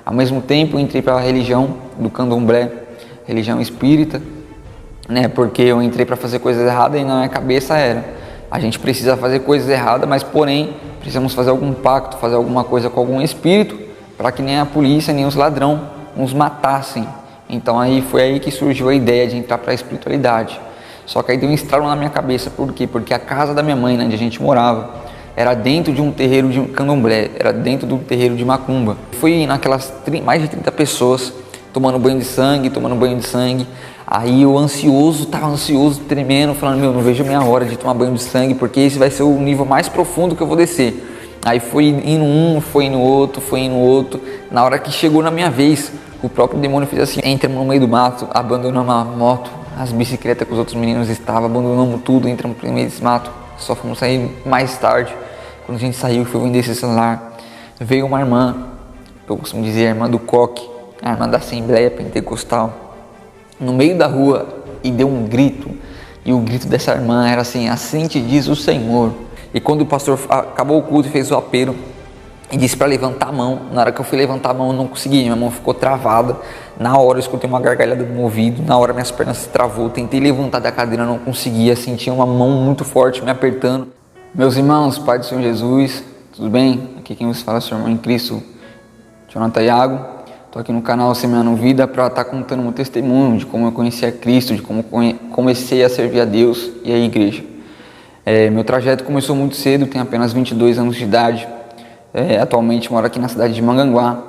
Ao mesmo tempo, eu entrei para a religião do candomblé, religião espírita, né? Porque eu entrei para fazer coisas erradas e na minha cabeça era: a gente precisa fazer coisas erradas, mas porém precisamos fazer algum pacto, fazer alguma coisa com algum espírito, para que nem a polícia, nem os ladrões nos matassem. Então foi aí que surgiu a ideia de entrar para a espiritualidade. Só que aí deu um estralo na minha cabeça. Por quê? Porque a casa da minha mãe, né, onde a gente morava, era dentro de um terreiro de candomblé, era dentro do terreiro de macumba. Fui naquelas mais de 30 pessoas tomando banho de sangue. Aí eu tava ansioso, tremendo, falando: meu, não vejo a minha hora de tomar banho de sangue, porque esse vai ser o nível mais profundo que eu vou descer. Aí foi indo um, foi indo outro. Na hora que chegou na minha vez, o próprio demônio fez assim: entramos no meio do mato, abandonamos a moto, as bicicletas que os outros meninos estavam, abandonamos tudo, entramos no meio desse mato. Só fomos sair mais tarde. Quando a gente saiu, foi vender esse celular, veio uma irmã, eu costumo dizer a irmã do coque, a irmã da Assembleia Pentecostal, no meio da rua, e deu um grito. E o grito dessa irmã era assim: assim te diz o Senhor. E quando o pastor acabou o culto e fez o apelo e disse para levantar a mão, na hora que eu fui levantar a mão eu não consegui, minha mão ficou travada. Na hora eu escutei uma gargalhada no ouvido, na hora minhas pernas se travou, tentei levantar da cadeira, não conseguia, sentia uma mão muito forte me apertando. Meus irmãos, Pai do Senhor Jesus, tudo bem? Aqui quem vos fala é o seu irmão em Cristo, Jonathan Iago. Estou aqui no canal Semeando Vida para estar contando meu testemunho de como eu conheci a Cristo, de como comecei a servir a Deus e a igreja. Meu trajeto começou muito cedo, tenho apenas 22 anos de idade. Atualmente moro aqui na cidade de Mongaguá.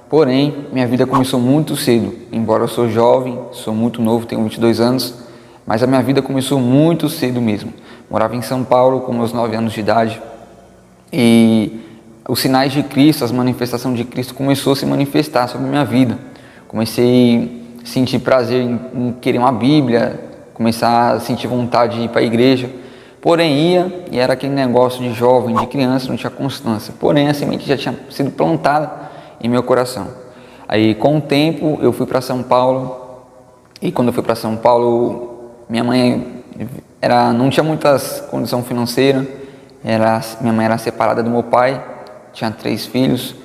Porém, minha vida começou muito cedo. Embora eu sou jovem, sou muito novo, tenho 22 anos, mas a minha vida começou muito cedo mesmo. Morava em São Paulo com meus 9 anos de idade. E os sinais de Cristo, as manifestações de Cristo começou a se manifestar sobre a minha vida. Comecei a sentir prazer em querer uma Bíblia, começar a sentir vontade de ir para a igreja. Porém ia, e era aquele negócio de jovem, de criança, não tinha constância. Porém a semente já tinha sido plantada em meu coração. Aí com o tempo eu fui para São Paulo, e quando eu fui para São Paulo, minha mãe não tinha muitas condição financeira, minha mãe era separada do meu pai, tinha 3 filhos,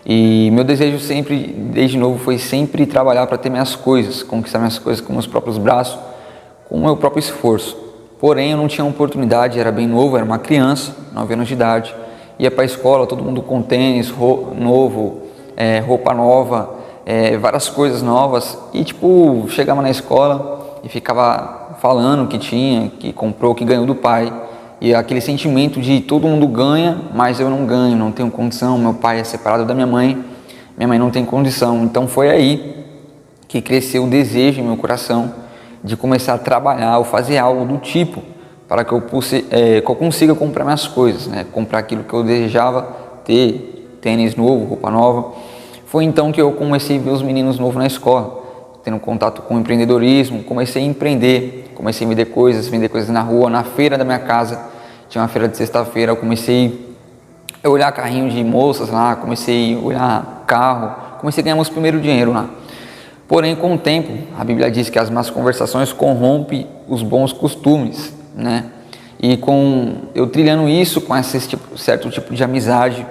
e meu desejo sempre, desde novo, foi sempre trabalhar para ter minhas coisas, conquistar minhas coisas com meus próprios braços, com o meu próprio esforço. Porém eu não tinha oportunidade, era bem novo, era uma criança, 9 anos de idade, ia para a escola, todo mundo com tênis novo, roupa nova, várias coisas novas, e chegava na escola e ficava falando que tinha, que comprou, que ganhou do pai, e aquele sentimento de todo mundo ganha, mas eu não ganho, não tenho condição, meu pai é separado da minha mãe não tem condição. Então foi aí que cresceu o desejo em meu coração de começar a trabalhar ou fazer algo do tipo para que eu consiga comprar minhas coisas, né? Comprar aquilo que eu desejava ter, tênis novo, roupa nova. Foi então que eu comecei a ver os meninos novos na escola, tendo contato com o empreendedorismo, comecei a empreender, comecei a vender coisas na rua, na feira da minha casa, tinha uma feira de sexta-feira, eu comecei a olhar carrinhos de moças lá, comecei a olhar carro, comecei a ganhar meus primeiros dinheiro lá. Porém, com o tempo, a Bíblia diz que as más conversações corrompem os bons costumes, né? E com eu trilhando isso, com esse certo tipo de amizade,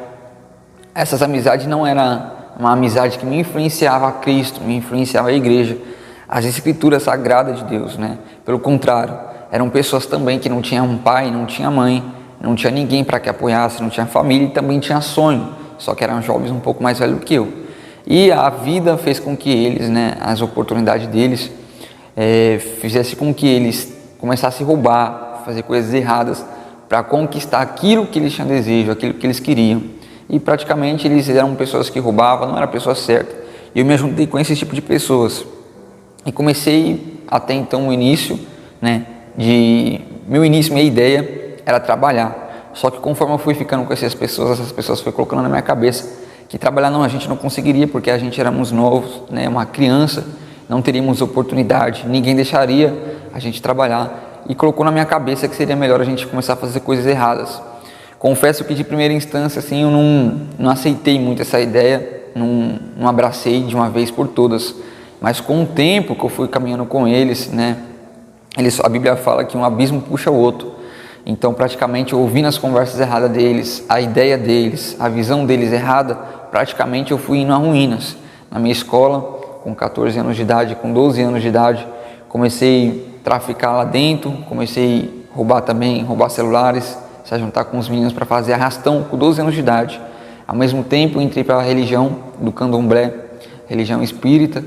essas amizades não era uma amizade que me influenciava a Cristo, me influenciava a igreja, as escrituras sagradas de Deus, né? Pelo contrário, eram pessoas também que não tinham pai, não tinha mãe, não tinha ninguém para que apoiasse, não tinha família e também tinha sonho, só que eram jovens um pouco mais velhos que eu. E a vida fez com que eles, né, as oportunidades deles, fizesse com que eles começassem a roubar, fazer coisas erradas para conquistar aquilo que eles tinham desejo, aquilo que eles queriam. E praticamente eles eram pessoas que roubavam, não era a pessoa certa. E eu me juntei com esse tipo de pessoas. E comecei até então o início, né, minha ideia era trabalhar. Só que conforme eu fui ficando com essas pessoas foram colocando na minha cabeça que trabalhar a gente não conseguiria, porque a gente éramos novos, né, uma criança, não teríamos oportunidade, ninguém deixaria a gente trabalhar, e colocou na minha cabeça que seria melhor a gente começar a fazer coisas erradas. Confesso que de primeira instância assim, eu não aceitei muito essa ideia, não abracei de uma vez por todas, mas com o tempo que eu fui caminhando com eles, né, a Bíblia fala que um abismo puxa o outro. Então praticamente ouvindo as conversas erradas deles, a ideia deles, a visão deles errada, praticamente eu fui indo a ruínas. na minha escola, com 14 anos de idade, com 12 anos de idade. Comecei a traficar lá dentro, comecei a roubar também, roubar celulares, se juntar com os meninos para fazer arrastão com 12 anos de idade. Ao mesmo tempo, entrei para a religião do candomblé, religião espírita,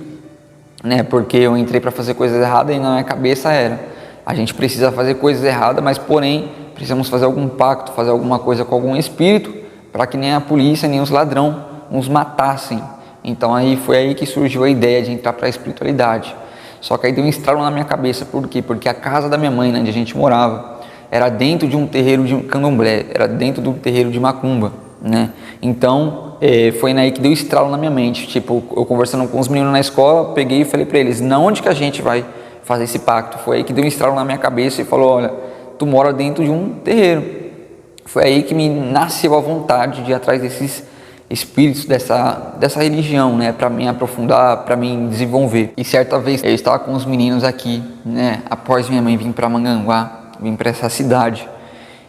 né? Porque eu entrei para fazer coisas erradas e na minha cabeça era: a gente precisa fazer coisas erradas, mas porém precisamos fazer algum pacto, fazer alguma coisa com algum espírito para que nem a polícia, nem os ladrões nos matassem. Então foi aí que surgiu a ideia de entrar para a espiritualidade. Só que aí deu um estralo na minha cabeça. Por quê? Porque a casa da minha mãe, né, onde a gente morava, era dentro de um terreiro de candomblé, era dentro do terreiro de macumba, né? Então foi aí que deu estralo na minha mente. Tipo, eu conversando com os meninos na escola, peguei e falei para eles: não, onde que a gente vai fazer esse pacto? Foi aí que deu um estralo na minha cabeça e falou: olha, tu mora dentro de um terreiro. Foi aí que me nasceu a vontade de ir atrás desses espíritos dessa religião, né, para me aprofundar, para me desenvolver. E certa vez eu estava com os meninos aqui, né, após minha mãe vir para Mongaguá, vir para essa cidade,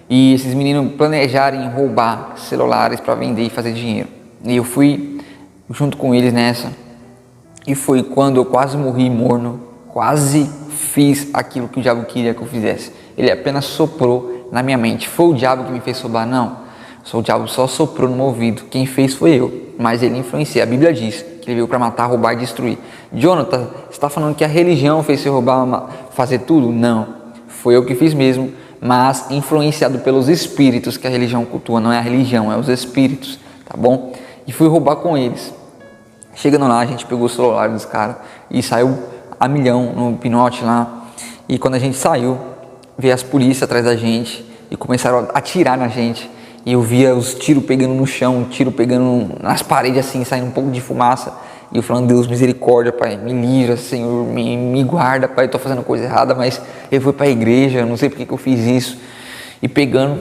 e esses meninos planejarem roubar celulares para vender e fazer dinheiro. E eu fui junto com eles nessa, e foi quando eu quase morri morno, quase fiz aquilo que o diabo queria que eu fizesse. Ele apenas soprou na minha mente. Foi o diabo que me fez roubar? Não. O diabo só soprou no meu ouvido. Quem fez foi eu, mas ele influencia. A Bíblia diz que ele veio para matar, roubar e destruir. Jonathan, você está falando que a religião fez você roubar, fazer tudo? Não, foi eu que fiz mesmo, mas influenciado pelos espíritos que a religião cultua. Não é a religião, é os espíritos, tá bom? E fui roubar com eles. Chegando lá, a gente pegou o celular dos caras e saiu a milhão no pinote lá. E quando a gente saiu, veio as polícias atrás da gente e começaram a atirar na gente. E eu via os tiros pegando no chão, tiro pegando nas paredes assim, saindo um pouco de fumaça. E eu falando: Deus, misericórdia, Pai, me livra, Senhor, me guarda, Pai, eu tô fazendo coisa errada, mas eu fui para a igreja, eu não sei porque que eu fiz isso. E pegando,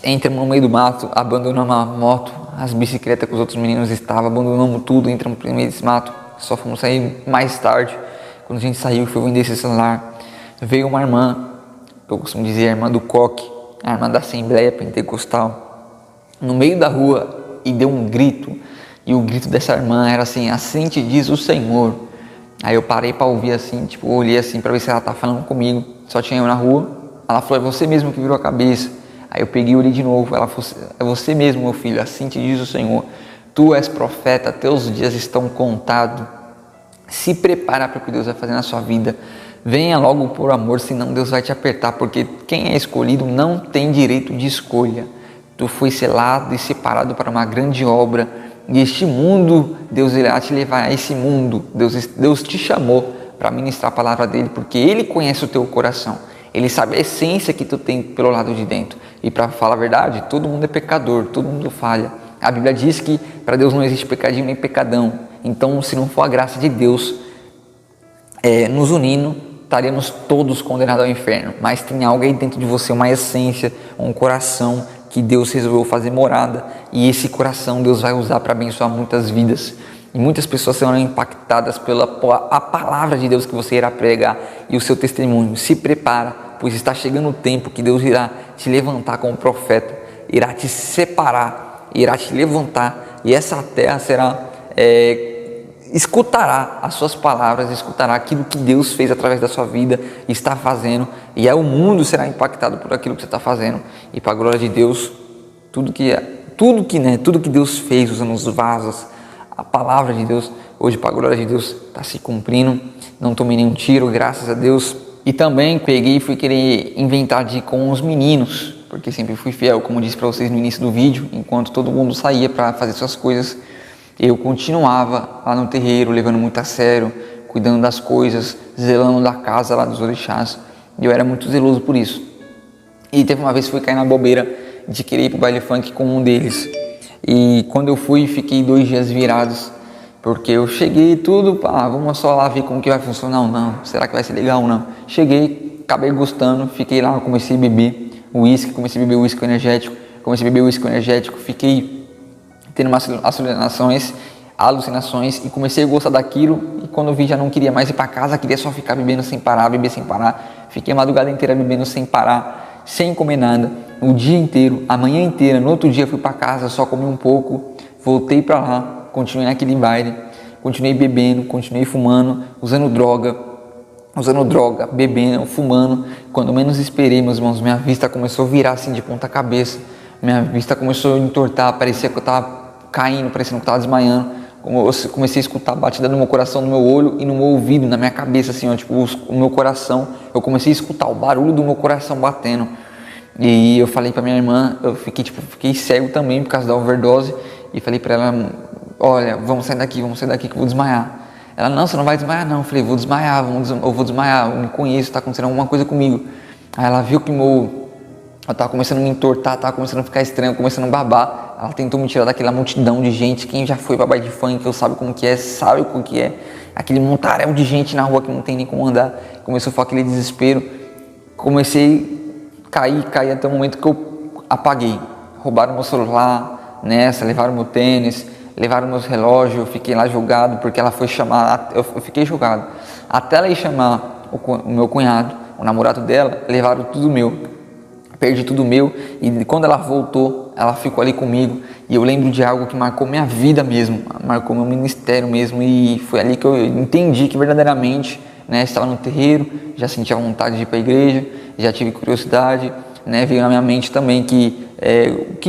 entramos no meio do mato, abandonamos a moto, as bicicletas que os outros meninos estavam, abandonamos tudo, entramos no meio desse mato. Só fomos sair mais tarde. Quando a gente saiu, foi vender esse celular, veio uma irmã, eu costumo dizer a irmã do coque, a irmã da Assembleia Pentecostal, no meio da rua, e deu um grito. E o grito dessa irmã era assim: assim te diz o Senhor. Aí eu parei para ouvir assim, tipo, olhei assim para ver se ela tá falando comigo. Só tinha eu na rua. Ela falou: é você mesmo que virou a cabeça. Aí eu peguei e olhei de novo. Ela falou: é você mesmo, meu filho, assim te diz o Senhor. Tu és profeta, teus dias estão contados. Se prepara para o que Deus vai fazer na sua vida. Venha logo por amor, senão Deus vai te apertar, porque quem é escolhido não tem direito de escolha. Tu foi selado e separado para uma grande obra, e este mundo, Deus irá te levar a esse mundo. Deus te chamou para ministrar a palavra dele, porque ele conhece o teu coração, ele sabe a essência que tu tem pelo lado de dentro. E para falar a verdade, todo mundo é pecador, todo mundo falha. A Bíblia diz que para Deus não existe pecadinho nem pecadão. Então, se não for a graça de Deus nos unindo, estaríamos todos condenados ao inferno. Mas tem algo aí dentro de você, uma essência, um coração que Deus resolveu fazer morada, e esse coração Deus vai usar para abençoar muitas vidas. E muitas pessoas serão impactadas pela a palavra de Deus que você irá pregar e o seu testemunho. Se prepara, pois está chegando o tempo que Deus irá te levantar como profeta, irá te separar, irá te levantar, e essa terra será escutará as suas palavras, escutará aquilo que Deus fez através da sua vida e está fazendo, e aí o mundo será impactado por aquilo que você está fazendo. E para a glória de Deus, tudo que Deus fez usando os vasos, a palavra de Deus, hoje para a glória de Deus está se cumprindo. Não tomei nenhum tiro, graças a Deus. E também peguei e fui querer inventar de ir com os meninos, porque sempre fui fiel, como disse para vocês no início do vídeo. Enquanto todo mundo saía para fazer suas coisas, eu continuava lá no terreiro, levando muito a sério, cuidando das coisas, zelando da casa lá dos orixás. E eu era muito zeloso por isso. E teve uma vez que fui cair na bobeira de querer ir pro baile funk com um deles. E quando eu fui, fiquei 2 dias virados, porque eu cheguei tudo, vamos só lá ver como que vai funcionar ou não, será que vai ser legal ou não. Cheguei, acabei gostando, fiquei lá, comecei a beber uísque, fiquei tendo umas alucinações e comecei a gostar daquilo, e quando eu vi já não queria mais ir para casa, queria só ficar bebendo sem parar, beber sem parar. Fiquei a madrugada inteira bebendo sem parar, sem comer nada, o dia inteiro, a manhã inteira. No outro dia fui para casa, só comi um pouco, voltei para lá, continuei naquele baile. continuei bebendo, continuei fumando, usando droga, bebendo, fumando. Quando menos esperei, meus irmãos, minha vista começou a virar assim de ponta cabeça, minha vista começou a entortar, parecia que eu estava caindo, parecendo que eu estava desmaiando. Eu comecei a escutar a batida no meu coração, no meu olho e no meu ouvido, na minha cabeça, assim, ó, tipo, o meu coração. Eu comecei a escutar o barulho do meu coração batendo. E eu falei pra minha irmã, eu fiquei cego também por causa da overdose. E falei pra ela, olha, vamos sair daqui que eu vou desmaiar. Ela, não, você não vai desmaiar não. Eu falei, vou desmaiar, eu vou desmaiar, eu me conheço, tá acontecendo alguma coisa comigo. Aí ela viu que eu tava começando a me entortar, tava começando a ficar estranho, começando a babar. Ela tentou me tirar daquela multidão de gente. Quem já foi pra baile de funk, eu sabe como que é, sabe como que é. Aquele montaréu de gente na rua que não tem nem como andar. Começou a ficar aquele desespero. Comecei a cair até o momento que eu apaguei. Roubaram meu celular, levaram meu tênis, levaram meus relógios. Eu fiquei lá jogado, porque ela foi chamar, eu fiquei jogado. Até ela ir chamar o meu cunhado, o namorado dela, levaram tudo meu. Perdi tudo meu, e quando ela voltou, ela ficou ali comigo, e eu lembro de algo que marcou minha vida mesmo, marcou meu ministério mesmo, e foi ali que eu entendi que verdadeiramente, estava no terreiro, já sentia vontade de ir para a igreja, já tive curiosidade, veio na minha mente também que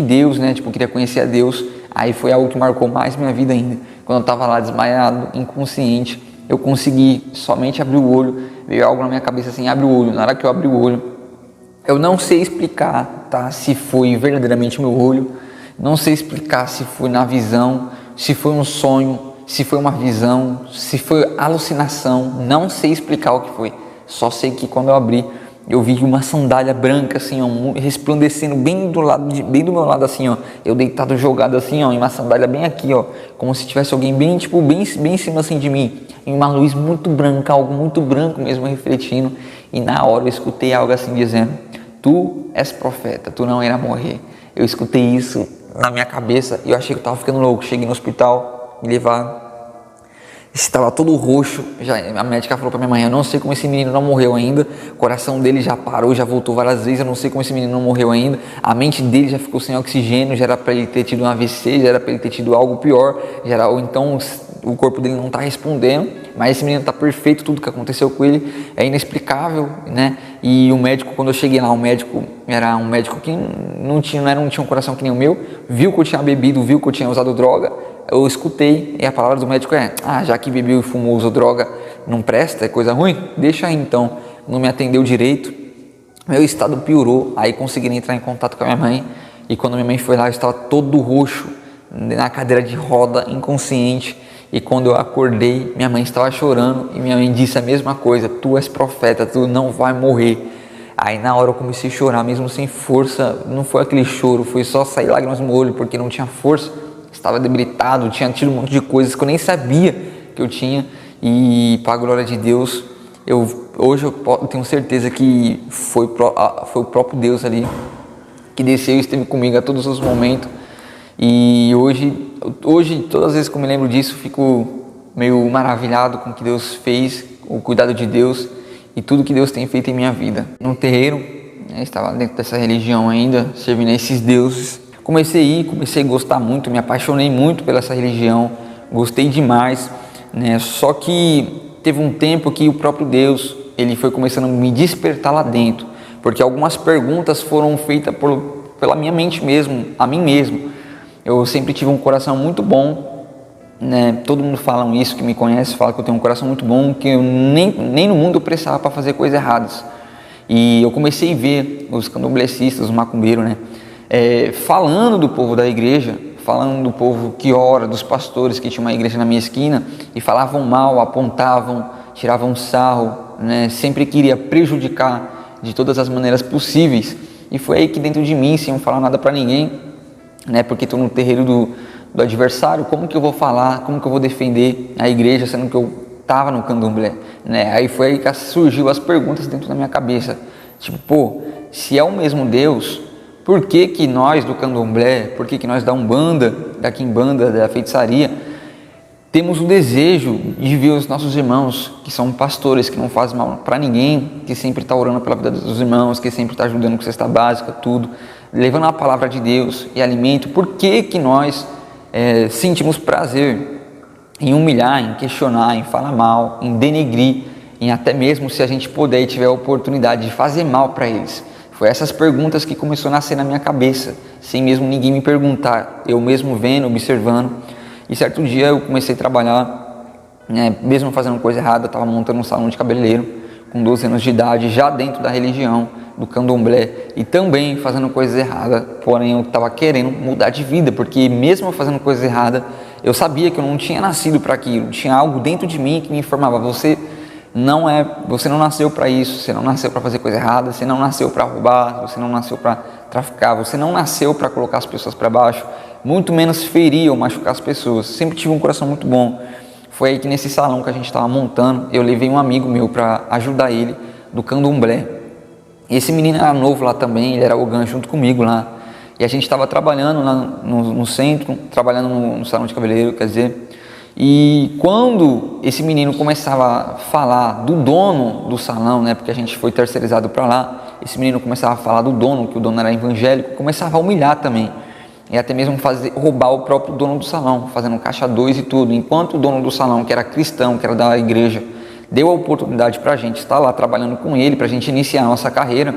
Deus, queria conhecer a Deus. Aí foi algo que marcou mais minha vida ainda. Quando eu estava lá desmaiado, inconsciente, eu consegui somente abrir o olho, veio algo na minha cabeça assim, abre o olho. Na hora que eu abri o olho, eu não sei explicar, tá? Se foi verdadeiramente meu olho, não sei explicar se foi na visão, se foi um sonho, se foi uma visão, se foi alucinação, não sei explicar o que foi. Só sei que quando eu abri, eu vi uma sandália branca assim, ó, resplandecendo bem do meu lado assim, ó. Eu deitado jogado assim, ó, em uma sandália bem aqui, ó, como se tivesse alguém bem em cima assim de mim, em uma luz muito branca, algo muito branco mesmo refletindo. E na hora eu escutei algo assim dizendo: tu és profeta, tu não irá morrer. Eu escutei isso na minha cabeça e eu achei que eu estava ficando louco. Cheguei no hospital, me levaram, estava todo roxo. A médica falou para minha mãe: eu não sei como esse menino não morreu ainda. O coração dele já parou, já voltou várias vezes. Eu não sei como esse menino não morreu ainda. A mente dele já ficou sem oxigênio. Já era para ele ter tido um AVC, já era para ele ter tido algo pior. Ou então o corpo dele não está respondendo. Mas esse menino está perfeito. Tudo que aconteceu com ele é inexplicável, E o médico, quando eu cheguei lá, o médico era um médico que não tinha um coração que nem o meu. Viu que eu tinha bebido, viu que eu tinha usado droga. Eu escutei, e a palavra do médico é: já que bebeu e fumou, usou droga, não presta, é coisa ruim, deixa aí então. Não me atendeu direito, meu estado piorou. Aí consegui entrar em contato com a minha mãe, e quando minha mãe foi lá, eu estava todo roxo, na cadeira de roda, inconsciente. E quando eu acordei, minha mãe estava chorando, e minha mãe disse a mesma coisa: tu és profeta, tu não vai morrer. Aí na hora eu comecei a chorar, mesmo sem força. Não foi aquele choro, foi só sair lágrimas no olho, porque não tinha força. Estava debilitado, tinha tido um monte de coisas que eu nem sabia que eu tinha. E para a glória de Deus, hoje eu tenho certeza que foi o próprio Deus ali que desceu e esteve comigo a todos os momentos. E hoje todas as vezes que eu me lembro disso, fico meio maravilhado com o que Deus fez, o cuidado de Deus e tudo que Deus tem feito em minha vida. No terreiro, estava dentro dessa religião ainda, servindo a esses deuses. Comecei a gostar muito, me apaixonei muito pela essa religião, gostei demais, Só que teve um tempo que o próprio Deus, ele foi começando a me despertar lá dentro, porque algumas perguntas foram feitas pela minha mente mesmo, a mim mesmo. Eu sempre tive um coração muito bom, Todo mundo fala isso, que me conhece, fala que eu tenho um coração muito bom, que eu nem no mundo eu precisava para fazer coisas erradas. E eu comecei a ver os candomblecistas, os macumbeiros, falando do povo da igreja, falando do povo que ora, dos pastores que tinha uma igreja na minha esquina, e falavam mal, apontavam, tiravam sarro, sempre queria prejudicar de todas as maneiras possíveis. E foi aí que dentro de mim, sem eu falar nada para ninguém, porque estou no terreiro do adversário, como que eu vou falar, como que eu vou defender a igreja, sendo que eu estava no candomblé, Aí foi aí que surgiu as perguntas dentro da minha cabeça, tipo, se é o mesmo Deus, por que nós do candomblé, por que nós da Umbanda, da Quimbanda, da feitiçaria, temos o desejo de ver os nossos irmãos, que são pastores, que não fazem mal para ninguém, que sempre está orando pela vida dos irmãos, que sempre está ajudando com cesta básica, tudo, levando a palavra de Deus e alimento, por que nós sentimos prazer em humilhar, em questionar, em falar mal, em denegrir, em até mesmo, se a gente puder e tiver a oportunidade de fazer mal para eles. Foi essas perguntas que começou a nascer na minha cabeça, sem mesmo ninguém me perguntar, eu mesmo vendo, observando. E certo dia eu comecei a trabalhar, né, mesmo fazendo coisa errada, estava montando um salão de cabeleireiro com 12 anos de idade, já dentro da religião do candomblé, e também fazendo coisas erradas, porém eu estava querendo mudar de vida, porque mesmo fazendo coisas erradas, eu sabia que eu não tinha nascido para aquilo, tinha algo dentro de mim que me informava: você não nasceu para isso, você não nasceu para fazer coisa errada, você não nasceu para roubar, você não nasceu para traficar, você não nasceu para colocar as pessoas para baixo, muito menos ferir ou machucar as pessoas. Sempre tive um coração muito bom. Foi aí que nesse salão que a gente estava montando, eu levei um amigo meu para ajudar ele do candomblé. Esse menino era novo lá também, ele era ogã junto comigo lá, e a gente estava trabalhando lá no centro, trabalhando no salão de cabeleireiro, quer dizer. E quando esse menino começava a falar do dono do salão, né, porque a gente foi terceirizado para lá, esse menino começava a falar do dono, que o dono era evangélico, começava a humilhar também, e até mesmo roubar o próprio dono do salão, fazendo caixa 2 e tudo, enquanto o dono do salão, que era cristão, que era da igreja, deu a oportunidade para a gente estar lá trabalhando com ele, para a gente iniciar a nossa carreira,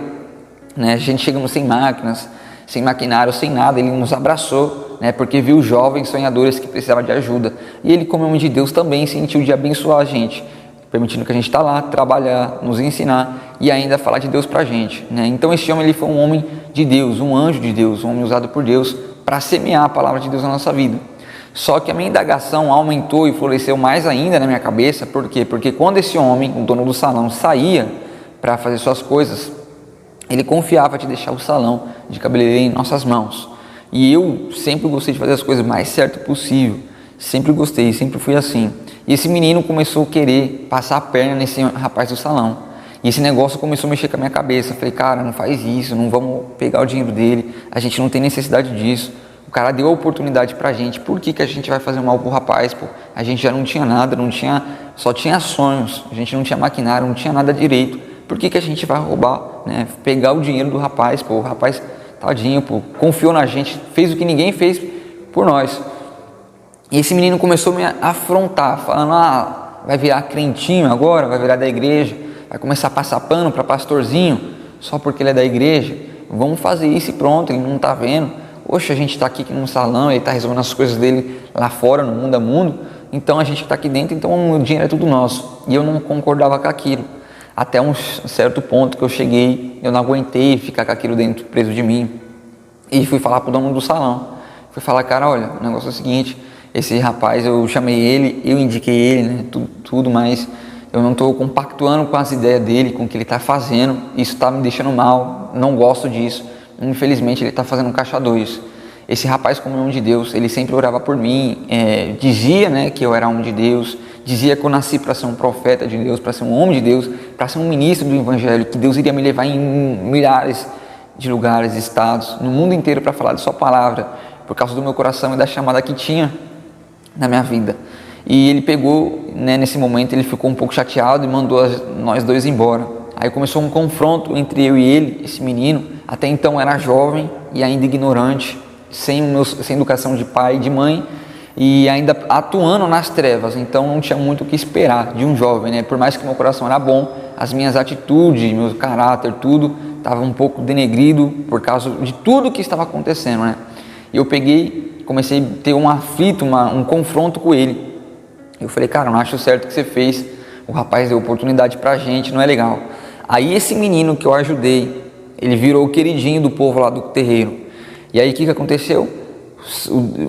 né? A gente chegamos sem máquinas, sem maquinário, sem nada, ele nos abraçou, né? Porque viu jovens sonhadores que precisavam de ajuda, e ele, como homem de Deus, também sentiu de abençoar a gente, permitindo que a gente está lá, trabalhar, nos ensinar e ainda falar de Deus para a gente, né? Então esse homem, ele foi um homem de Deus, um anjo de Deus, um homem usado por Deus para semear a palavra de Deus na nossa vida. Só que a minha indagação aumentou e floresceu mais ainda na minha cabeça. Por quê? Porque quando esse homem, o dono do salão, saía para fazer suas coisas, ele confiava de deixar o salão de cabeleireiro em nossas mãos. E eu sempre gostei de fazer as coisas mais certo possível. Sempre gostei, sempre fui assim. E esse menino começou a querer passar a perna nesse rapaz do salão. E esse negócio começou a mexer com a minha cabeça. Eu falei: cara, não faz isso, não vamos pegar o dinheiro dele, a gente não tem necessidade disso. O cara deu a oportunidade pra gente, por que a gente vai fazer mal pro rapaz, pô? A gente já não tinha nada, só tinha sonhos, a gente não tinha maquinário, não tinha nada direito. Por que a gente vai roubar, né? Pegar o dinheiro do rapaz, pô? O rapaz, tadinho, pô, confiou na gente, fez o que ninguém fez por nós. E esse menino começou a me afrontar, falando: vai virar crentinho agora, vai virar da igreja, vai começar a passar pano para pastorzinho, só porque ele é da igreja, vamos fazer isso e pronto, ele não tá vendo. Poxa, a gente está aqui num salão, ele está resolvendo as coisas dele lá fora, no mundo a mundo, então a gente está aqui dentro, então o dinheiro é tudo nosso. E eu não concordava com aquilo, até um certo ponto que eu cheguei, eu não aguentei ficar com aquilo dentro, preso de mim, e fui falar para o dono do salão. Fui falar: cara, olha, o negócio é o seguinte, esse rapaz, eu chamei ele, eu indiquei ele, né, tudo, mas eu não estou compactuando com as ideias dele, com o que ele está fazendo, isso está me deixando mal, não gosto disso. Infelizmente ele está fazendo um caixa 2. Esse rapaz, como homem de Deus, ele sempre orava por mim, dizia, né, que eu era homem de Deus, dizia que eu nasci para ser um profeta de Deus, para ser um homem de Deus, para ser um ministro do evangelho, que Deus iria me levar em milhares de lugares, estados, no mundo inteiro, para falar de sua palavra, por causa do meu coração e da chamada que tinha na minha vida. E ele pegou, né, nesse momento ele ficou um pouco chateado e mandou nós dois embora. Aí começou um confronto entre eu e ele, esse menino. Até então era jovem e ainda ignorante, sem educação de pai e de mãe, e ainda atuando nas trevas. Então não tinha muito o que esperar de um jovem, né? Por mais que meu coração era bom, as minhas atitudes, meu caráter, tudo estava um pouco denegrido por causa de tudo que estava acontecendo, né? E eu comecei a ter um aflito, um confronto com ele. Eu falei: cara, não acho certo o que você fez, o rapaz deu oportunidade pra gente, não é legal. Aí esse menino que eu ajudei, ele virou o queridinho do povo lá do terreiro. E aí o que aconteceu?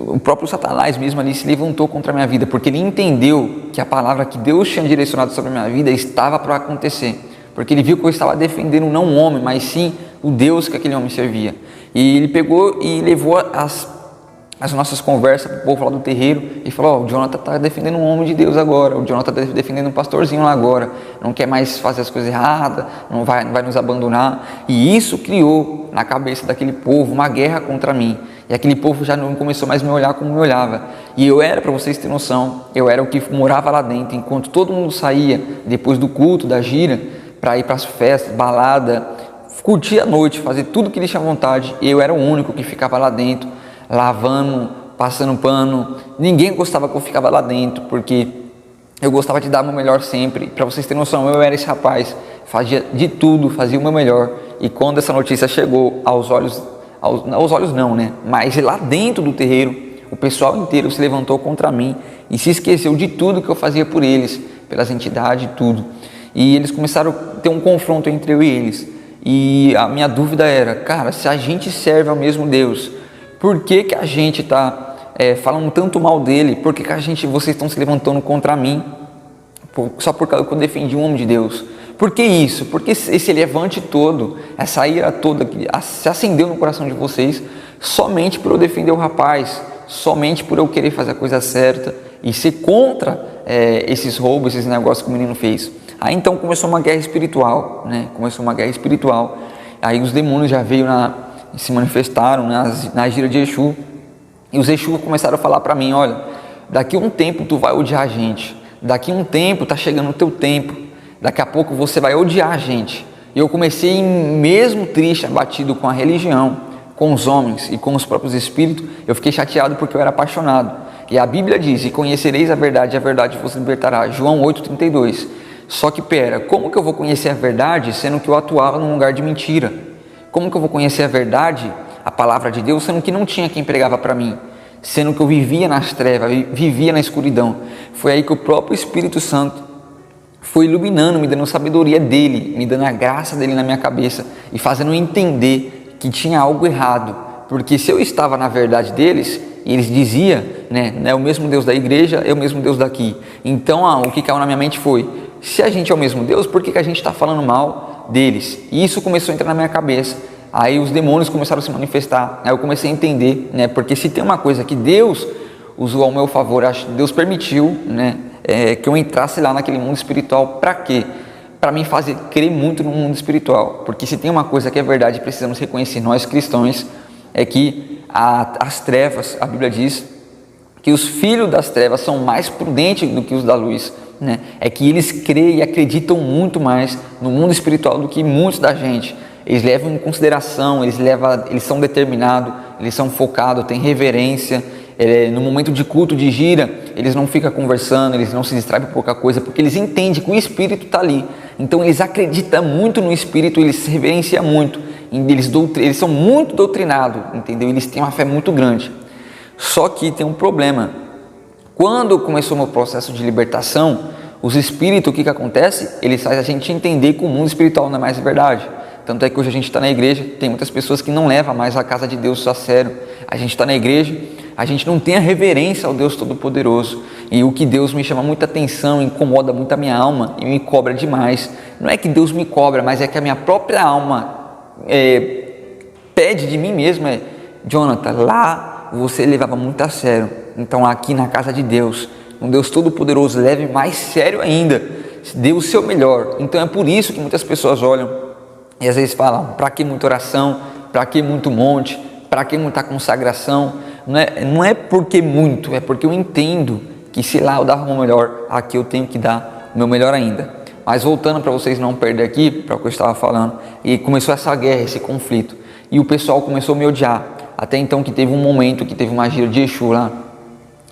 O próprio Satanás mesmo ali se levantou contra a minha vida, porque ele entendeu que a palavra que Deus tinha direcionado sobre a minha vida estava para acontecer. Porque ele viu que eu estava defendendo não um homem, mas sim o Deus que aquele homem servia. E ele pegou e levou as nossas conversas para o povo lá do terreiro e falou: o Jonathan está defendendo um homem de Deus agora, o Jonathan está defendendo um pastorzinho lá agora, não quer mais fazer as coisas erradas, não vai nos abandonar. E isso criou na cabeça daquele povo uma guerra contra mim, e aquele povo já não começou mais a me olhar como me olhava. E eu era, para vocês terem noção, eu era o que morava lá dentro, enquanto todo mundo saía depois do culto, da gira, para ir para as festas, balada, curtir a noite, fazer tudo que eles tinham vontade. Eu era o único que ficava lá dentro, lavando passando pano. Ninguém gostava que eu ficava lá dentro, porque eu gostava de dar o meu melhor sempre. Para vocês terem noção, eu era esse rapaz, fazia de tudo, fazia o meu melhor. E quando essa notícia chegou aos olhos não, né? Mas lá dentro do terreiro, o pessoal inteiro se levantou contra mim e se esqueceu de tudo que eu fazia por eles, pelas entidades e tudo. E eles começaram a ter um confronto entre eu e eles. E a minha dúvida era, cara, se a gente serve ao mesmo Deus, por que a gente está falando tanto mal dele? Por que vocês estão se levantando contra mim? Só por causa que eu defendi um homem de Deus. Por que isso? Porque esse levante todo, essa ira toda que se acendeu no coração de vocês, somente por eu defender o rapaz, somente por eu querer fazer a coisa certa e ser contra esses roubos, esses negócios que o menino fez. Aí então começou uma guerra espiritual, né? Aí os demônios já se manifestaram na gira de Exu. E os Exu começaram a falar para mim, olha, daqui a um tempo tu vai odiar a gente. Daqui a um tempo tá chegando o teu tempo. Daqui a pouco você vai odiar a gente. E eu comecei, mesmo triste, abatido com a religião, com os homens e com os próprios espíritos, eu fiquei chateado porque eu era apaixonado. E a Bíblia diz, e conhecereis a verdade vos libertará. João 8,32. Só que como que eu vou conhecer a verdade, sendo que eu atuava num lugar de mentira? Como que eu vou conhecer a verdade, a palavra de Deus, sendo que não tinha quem pregava para mim? Sendo que eu vivia nas trevas, vivia na escuridão. Foi aí que o próprio Espírito Santo foi iluminando, me dando sabedoria dele, me dando a graça dele na minha cabeça e fazendo entender que tinha algo errado. Porque se eu estava na verdade deles, e eles diziam, né, é o mesmo Deus da igreja, é o mesmo Deus daqui. Então o que caiu na minha mente foi, se a gente é o mesmo Deus, por que a gente está falando mal deles? E isso começou a entrar na minha cabeça. Aí os demônios começaram a se manifestar. Aí eu comecei a entender, né? Porque se tem uma coisa que Deus usou ao meu favor, Deus permitiu, né? Que eu entrasse lá naquele mundo espiritual. Para quê? Para me fazer crer muito no mundo espiritual. Porque se tem uma coisa que é verdade, precisamos reconhecer nós cristãos, é que as trevas, a Bíblia diz que os filhos das trevas são mais prudentes do que os da luz, né? É que eles creem e acreditam muito mais no mundo espiritual do que muitos da gente. Eles levam em consideração, eles são determinados, eles são focados, têm reverência. No momento de culto, de gira, eles não ficam conversando, eles não se distraem por pouca coisa, porque eles entendem que o Espírito está ali. Então eles acreditam muito no Espírito, eles se reverenciam muito, eles são muito doutrinados, entendeu? Eles têm uma fé muito grande. Só que tem um problema. Quando começou o meu processo de libertação, os espíritos, o que acontece? Eles fazem a gente entender que o mundo espiritual não é mais verdade. Tanto é que hoje a gente está na igreja, tem muitas pessoas que não levam mais a casa de Deus a sério. A gente está na igreja, a gente não tem a reverência ao Deus Todo-Poderoso. E o que Deus me chama muita atenção, incomoda muito a minha alma e me cobra demais. Não é que Deus me cobra, mas é que a minha própria alma pede de mim mesmo, Jonathan, lá você levava muito a sério. Então aqui na casa de Deus, um Deus Todo-Poderoso, leve mais sério ainda. Dê o seu melhor. Então é por isso que muitas pessoas olham e às vezes falam, para que muita oração, para que muito monte, para que muita consagração? Não é porque muito, é porque eu entendo que se lá eu dava o meu melhor, aqui eu tenho que dar o meu melhor ainda. Mas voltando para vocês não perder aqui, para o que eu estava falando, e começou essa guerra, esse conflito, e o pessoal começou a me odiar, até então que teve um momento que teve uma gira de Exu lá,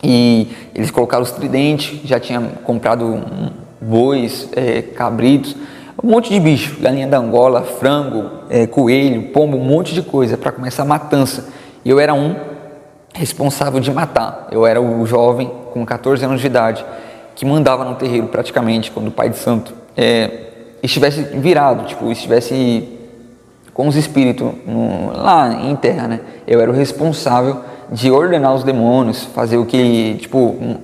e eles colocaram os tridentes, já tinha comprado bois, cabritos, um monte de bicho, galinha da Angola, frango, coelho, pombo, um monte de coisa para começar a matança. E eu era um responsável de matar. Eu era o jovem com 14 anos de idade que mandava no terreiro praticamente quando o pai de santo estivesse virado, estivesse com os espíritos lá em terra, né? Eu era o responsável de ordenar os demônios, fazer o que,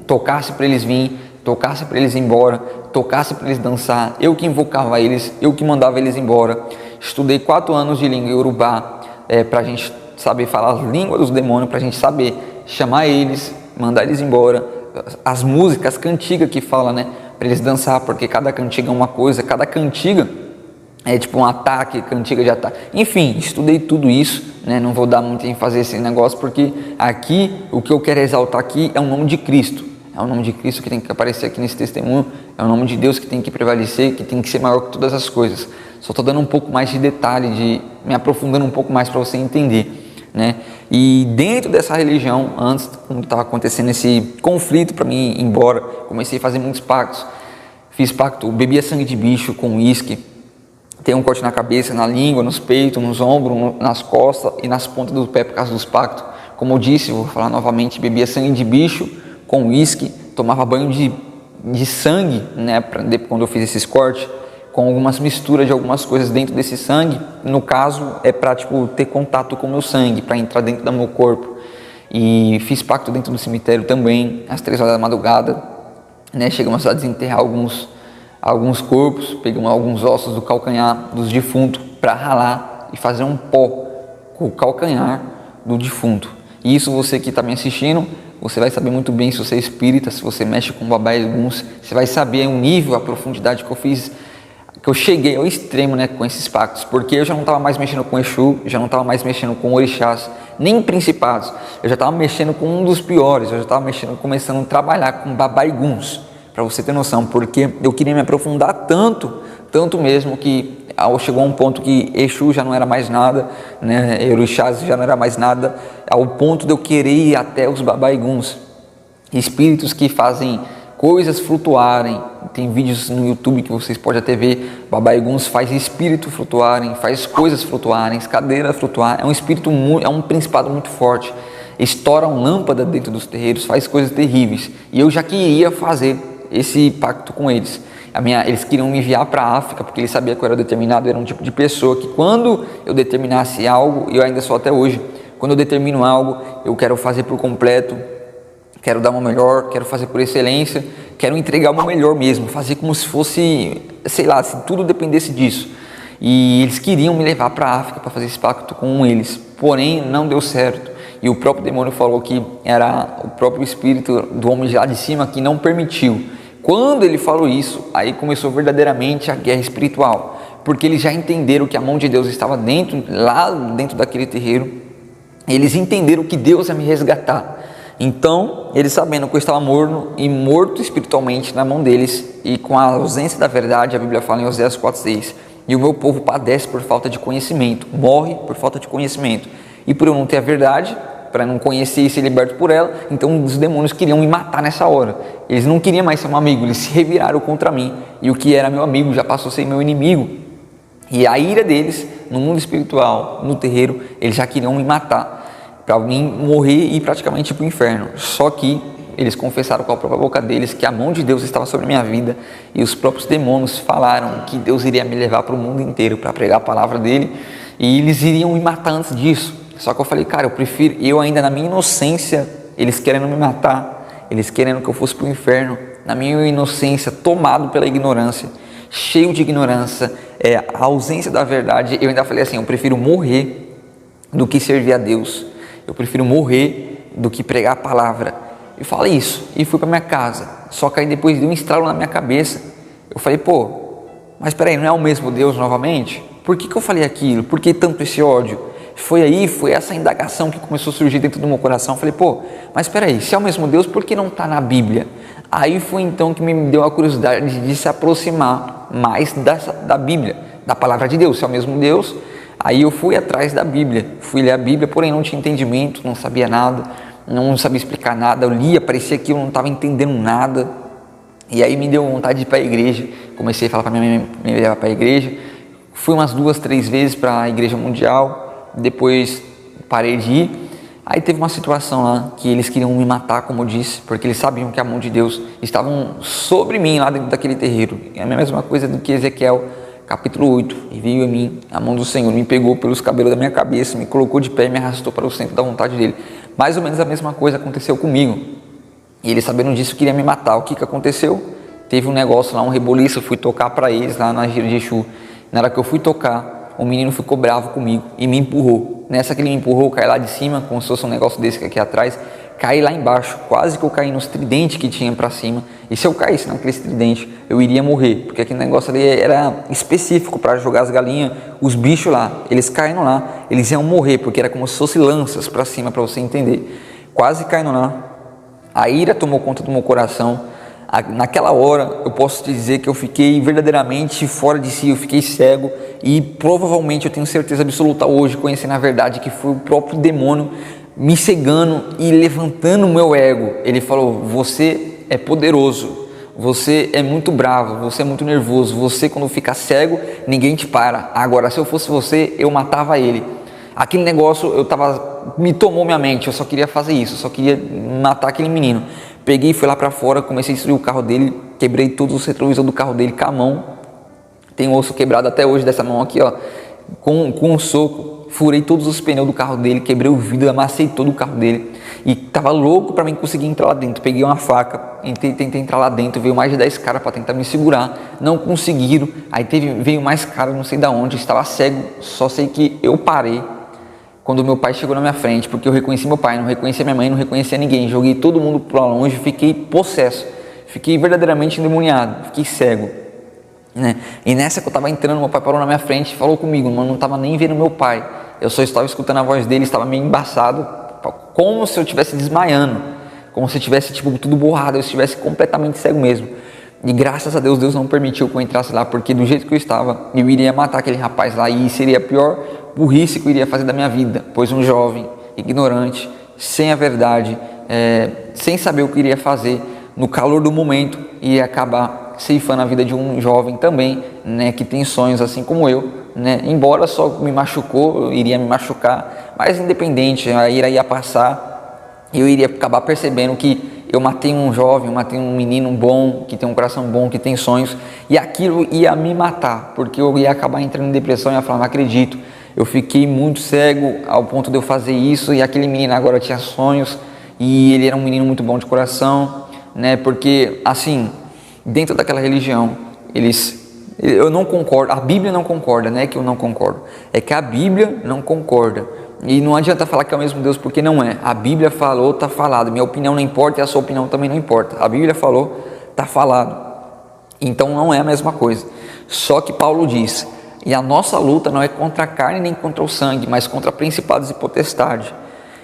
tocasse para eles virem, tocasse para eles ir embora, tocasse para eles dançar, eu que invocava eles, eu que mandava eles embora. Estudei 4 anos de língua iorubá, para a gente saber falar as línguas dos demônios, para a gente saber chamar eles, mandar eles embora, as músicas, as cantigas que fala, né, para eles dançar, porque cada cantiga é uma coisa, cada cantiga é um ataque, cantiga de ataque, enfim, estudei tudo isso, né, não vou dar muito em fazer esse negócio, porque aqui, o que eu quero exaltar aqui é o nome de Cristo. É o nome de Cristo que tem que aparecer aqui nesse testemunho, é o nome de Deus que tem que prevalecer, que tem que ser maior que todas as coisas. Só estou dando um pouco mais de detalhe, me aprofundando um pouco mais para você entender. né? E dentro dessa religião, antes, quando estava acontecendo esse conflito para mim ir embora, comecei a fazer muitos pactos. Fiz pacto, bebia sangue de bicho com uísque, tem um corte na cabeça, na língua, nos peitos, nos ombros, nas costas e nas pontas do pé por causa dos pactos. Como eu disse, vou falar novamente, bebia sangue de bicho com uísque, tomava banho de sangue, né, quando eu fiz esses cortes, com algumas misturas de algumas coisas dentro desse sangue. No caso, é para ter contato com o meu sangue, para entrar dentro do meu corpo. E fiz pacto dentro do cemitério também, às 3 horas da madrugada, né, chegamos a desenterrar alguns corpos, pegamos alguns ossos do calcanhar dos defuntos para ralar e fazer um pó com o calcanhar do defunto. E isso, você que está me assistindo, você vai saber muito bem, se você é espírita, se você mexe com Baba Yaguns, você vai saber o nível, a profundidade que eu fiz, que eu cheguei ao extremo, né, com esses pactos, porque eu já não estava mais mexendo com Exu, já não estava mais mexendo com orixás, nem principados, eu já estava mexendo com um dos piores, eu já estava começando a trabalhar com Baba Yaguns, para você ter noção, porque eu queria me aprofundar tanto mesmo, que chegou a um ponto que Exu já não era mais nada, né, orixás já não era mais nada, ao ponto de eu querer ir até os Baba Yaguns, espíritos que fazem coisas flutuarem. Tem vídeos no YouTube que vocês podem até ver, Baba Yaguns faz espírito flutuarem, faz coisas flutuarem, cadeiras flutuarem, é um principado muito forte, estoura uma lâmpada dentro dos terreiros, faz coisas terríveis, e eu já queria fazer esse pacto com eles. Eles queriam me enviar para a África, porque eles sabiam que eu era determinado, era um tipo de pessoa que quando eu determinasse algo, e eu ainda sou até hoje, quando eu determino algo, eu quero fazer por completo, quero dar o meu melhor, quero fazer por excelência, quero entregar o meu melhor mesmo, fazer como se fosse, sei lá, se tudo dependesse disso. E eles queriam me levar para a África para fazer esse pacto com eles, porém não deu certo. E o próprio demônio falou que era o próprio espírito do homem de lá de cima que não permitiu. Quando ele falou isso, aí começou verdadeiramente a guerra espiritual, porque eles já entenderam que a mão de Deus estava lá dentro daquele terreiro. Eles entenderam que Deus ia me resgatar. Então, eles sabendo que eu estava morto espiritualmente na mão deles, e com a ausência da verdade, a Bíblia fala em Oséias 4:6, e o meu povo padece por falta de conhecimento, morre por falta de conhecimento. E por eu não ter a verdade, para não conhecer e ser liberto por ela, então os demônios queriam me matar nessa hora. Eles não queriam mais ser um amigo, eles se reviraram contra mim, e o que era meu amigo já passou a ser meu inimigo. E a ira deles, no mundo espiritual, no terreiro, eles já queriam me matar, para mim morrer e ir praticamente para o inferno. Só que eles confessaram com a própria boca deles que a mão de Deus estava sobre a minha vida, e os próprios demônios falaram que Deus iria me levar para o mundo inteiro para pregar a palavra dele, e eles iriam me matar antes disso. Só que eu falei, cara, eu ainda na minha inocência, eles querendo me matar, eles querendo que eu fosse para o inferno, na minha inocência, tomado pela ignorância, cheio de ignorância, a ausência da verdade, eu ainda falei assim, eu prefiro morrer do que servir a Deus, eu prefiro morrer do que pregar a palavra. Eu falei isso, e fui para minha casa. Só que aí depois deu um estralo na minha cabeça, eu falei, mas peraí, não é o mesmo Deus novamente? Por que eu falei aquilo? Por que tanto esse ódio? Foi essa indagação que começou a surgir dentro do meu coração. Eu falei, mas espera aí, se é o mesmo Deus, por que não está na Bíblia? Aí foi então que me deu a curiosidade de se aproximar mais da Bíblia, da palavra de Deus. Se é o mesmo Deus, aí eu fui atrás da Bíblia, fui ler a Bíblia, porém não tinha entendimento, não sabia nada, não sabia explicar nada, eu lia, parecia que eu não estava entendendo nada. E aí me deu vontade de ir para a igreja, comecei a falar para minha mãe me levar para a igreja, fui umas 2, 3 vezes para a Igreja Mundial, depois parei de ir. Aí teve uma situação lá que eles queriam me matar, como eu disse, porque eles sabiam que a mão de Deus estava sobre mim lá dentro daquele terreiro. É a mesma coisa do que Ezequiel capítulo 8, e veio a mim a mão do Senhor, me pegou pelos cabelos da minha cabeça, me colocou de pé e me arrastou para o centro da vontade dele. Mais ou menos a mesma coisa aconteceu comigo, e eles sabendo disso queriam me matar. O que aconteceu? Teve um negócio lá, um reboliço, eu fui tocar para eles lá na gira de Exu. Na hora que eu fui tocar, o menino ficou bravo comigo e me empurrou. Nessa que ele me empurrou, eu caí lá de cima, como se fosse um negócio desse aqui atrás, caí lá embaixo, quase que eu caí nos tridentes que tinha para cima. E se eu caísse naquele tridente, eu iria morrer, porque aquele negócio ali era específico para jogar as galinhas, os bichos lá, eles caindo lá, eles iam morrer, porque era como se fosse lanças para cima, para você entender. Quase caindo lá, a ira tomou conta do meu coração, Naquela hora eu posso te dizer que eu fiquei verdadeiramente fora de si, eu fiquei cego e provavelmente eu tenho certeza absoluta hoje, conhecendo a verdade, que foi o próprio demônio me cegando e levantando o meu ego. Ele falou: você é poderoso, você é muito bravo, você é muito nervoso, você quando fica cego ninguém te para. Agora se eu fosse você, eu matava ele. Aquele negócio me tomou minha mente, eu só queria fazer isso, eu só queria matar aquele menino. Peguei, fui lá pra fora, comecei a destruir o carro dele, quebrei todos os retrovisores do carro dele com a mão. Tem um osso quebrado até hoje dessa mão aqui, ó, com um soco. Furei todos os pneus do carro dele, quebrei o vidro, amassei todo o carro dele. E tava louco pra mim conseguir entrar lá dentro. Peguei uma faca, tentei entrar lá dentro, veio mais de 10 caras pra tentar me segurar, não conseguiram. Aí veio mais caras, não sei da onde, eu estava cego, só sei que eu parei quando meu pai chegou na minha frente, porque eu reconheci meu pai, não reconhecia minha mãe, não reconhecia ninguém. Joguei todo mundo pra longe, fiquei possesso, fiquei verdadeiramente endemoniado, fiquei cego, né? E nessa que eu estava entrando, meu pai parou na minha frente e falou comigo, mas não estava nem vendo meu pai, eu só estava escutando a voz dele, estava meio embaçado, como se eu estivesse desmaiando, como se eu tivesse tipo tudo borrado, eu estivesse completamente cego mesmo. E graças a Deus, Deus não permitiu que eu entrasse lá, porque do jeito que eu estava, eu iria matar aquele rapaz lá e seria a pior burrice que eu iria fazer da minha vida, pois um jovem, ignorante, sem a verdade, sem saber o que iria fazer, no calor do momento, ia acabar ceifando a vida de um jovem também, né, que tem sonhos assim como eu, né, embora só me machucou, eu iria me machucar, mas independente, a ira ia passar, eu iria acabar percebendo que eu matei um jovem, eu matei um menino bom, que tem um coração bom, que tem sonhos, e aquilo ia me matar, porque eu ia acabar entrando em depressão e ia falar: não acredito, eu fiquei muito cego ao ponto de eu fazer isso, e aquele menino agora tinha sonhos, e ele era um menino muito bom de coração, né, porque assim, dentro daquela religião, eu não concordo, a Bíblia não concorda, não é que eu não concordo, é que a Bíblia não concorda. E não adianta falar que é o mesmo Deus, porque não é. A Bíblia falou, está falado. Minha opinião não importa e a sua opinião também não importa. A Bíblia falou, está falado. Então não é a mesma coisa. Só que Paulo diz: e a nossa luta não é contra a carne nem contra o sangue, mas contra principados e potestades.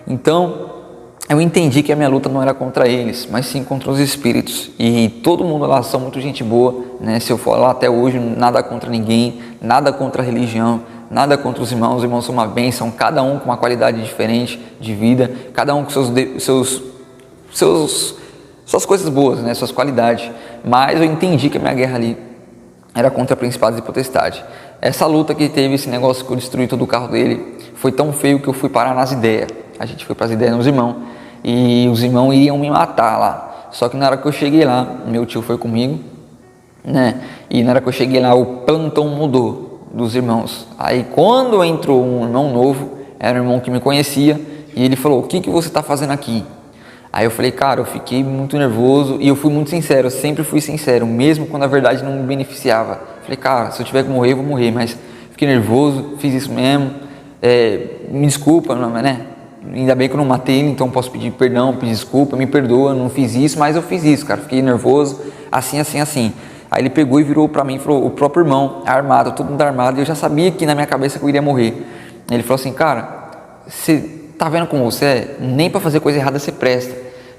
Então eu entendi que a minha luta não era contra eles, mas sim contra os espíritos. E todo mundo lá são muito gente boa, né? Se eu for lá até hoje, nada contra ninguém, nada contra a religião, nada contra os irmãos são uma bênção, cada um com uma qualidade diferente de vida, cada um com suas coisas boas, né, suas qualidades, mas eu entendi que a minha guerra ali era contra principados e potestades. Essa luta que teve, esse negócio que eu destruí todo o carro dele, foi tão feio que eu fui parar nas ideias. A gente foi para as ideias nos irmãos, e os irmãos iriam me matar lá, só que na hora que eu cheguei lá, meu tio foi comigo, né, e na hora que eu cheguei lá, o plantão mudou dos irmãos. Aí quando entrou um irmão novo, era um irmão que me conhecia, e ele falou: o que você está fazendo aqui? Aí eu falei: cara, eu fiquei muito nervoso, e eu fui muito sincero, eu sempre fui sincero, mesmo quando a verdade não me beneficiava. Falei: cara, se eu tiver que morrer, eu vou morrer, mas fiquei nervoso, fiz isso mesmo, me desculpa, né? Ainda bem que eu não matei ele, então posso pedir perdão, pedir desculpa, me perdoa, não fiz isso, mas eu fiz isso, cara, fiquei nervoso, assim. Aí ele pegou e virou pra mim e falou: o próprio irmão, armado, todo mundo armado, e eu já sabia que na minha cabeça que eu iria morrer. Ele falou assim: cara, você tá vendo como você é? Nem pra fazer coisa errada você presta.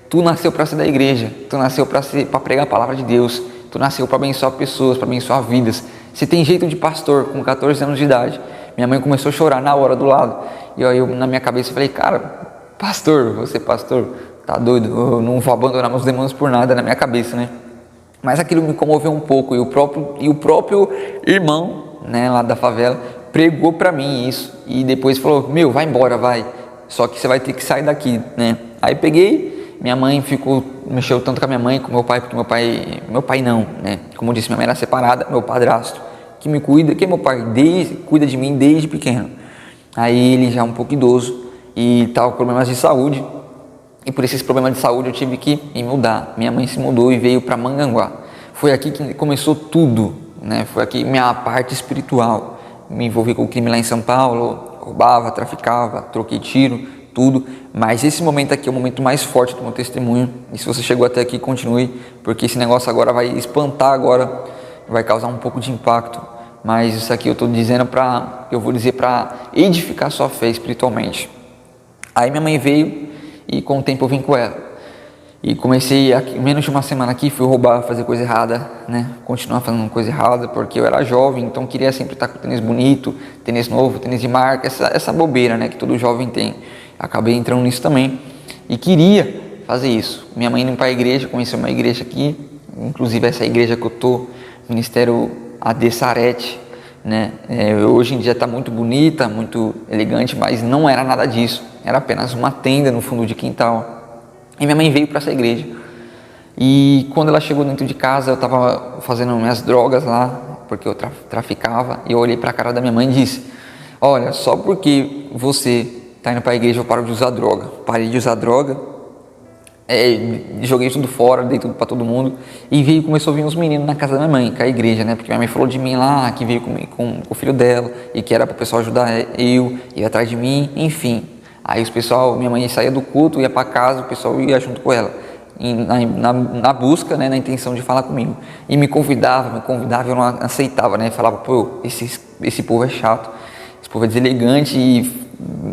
Tu nasceu pra ser da igreja, tu nasceu pra pregar a palavra de Deus, tu nasceu pra abençoar pessoas, pra abençoar vidas. Você tem jeito de pastor com 14 anos de idade. Minha mãe começou a chorar na hora do lado, e aí eu na minha cabeça falei: cara, pastor, você pastor, tá doido? Eu não vou abandonar meus demônios por nada, na minha cabeça, né? Mas aquilo me comoveu um pouco, e o próprio irmão, né, lá da favela, pregou pra mim isso, e depois falou: meu, vai embora, vai, só que você vai ter que sair daqui, né? Aí peguei, minha mãe mexeu tanto com a minha mãe, com meu pai, porque meu pai não, né? Como eu disse, minha mãe era separada, meu padrasto, que me cuida, que meu pai cuida de mim desde pequeno. Aí ele já é um pouco idoso, e tava com problemas de saúde, e por esses problemas de saúde eu tive que me mudar. Minha mãe se mudou e veio para Mongaguá. Foi aqui que começou tudo, né? Foi aqui minha parte espiritual. Me envolvi com o crime lá em São Paulo, roubava, traficava, troquei tiro, tudo. Mas esse momento aqui é o momento mais forte do meu testemunho. E se você chegou até aqui, continue, porque esse negócio agora vai espantar agora, vai causar um pouco de impacto. Mas isso aqui eu estou dizendo eu vou dizer para edificar sua fé espiritualmente. Aí minha mãe veio, e com o tempo eu vim com ela. E comecei, menos de uma semana aqui, fui roubar, fazer coisa errada, né? Continuar fazendo coisa errada, porque eu era jovem, então queria sempre estar com tênis bonito, tênis novo, tênis de marca, essa bobeira, né? Que todo jovem tem. Acabei entrando nisso também e queria fazer isso. Minha mãe indo para a igreja, conheceu uma igreja aqui, inclusive essa igreja que eu tô, Ministério AD Sarete, né? Hoje em dia está muito bonita, muito elegante, mas não era nada disso. Era apenas uma tenda no fundo de quintal. E minha mãe veio para essa igreja. E quando ela chegou dentro de casa, eu estava fazendo minhas drogas lá, porque eu traficava, e eu olhei para a cara da minha mãe e disse: olha, só porque você está indo para a igreja eu paro de usar droga. Parei de usar droga, joguei tudo fora, dei tudo para todo mundo, e começou a vir uns meninos na casa da minha mãe, com a igreja, né? Porque minha mãe falou de mim lá, que veio com o filho dela, e que era para o pessoal ajudar eu, ir atrás de mim, enfim. Aí minha mãe saía do culto, ia para casa, o pessoal ia junto com ela, na busca, né, na intenção de falar comigo. E me convidava, eu não aceitava, né? Falava, pô, esse povo é chato, esse povo é deselegante e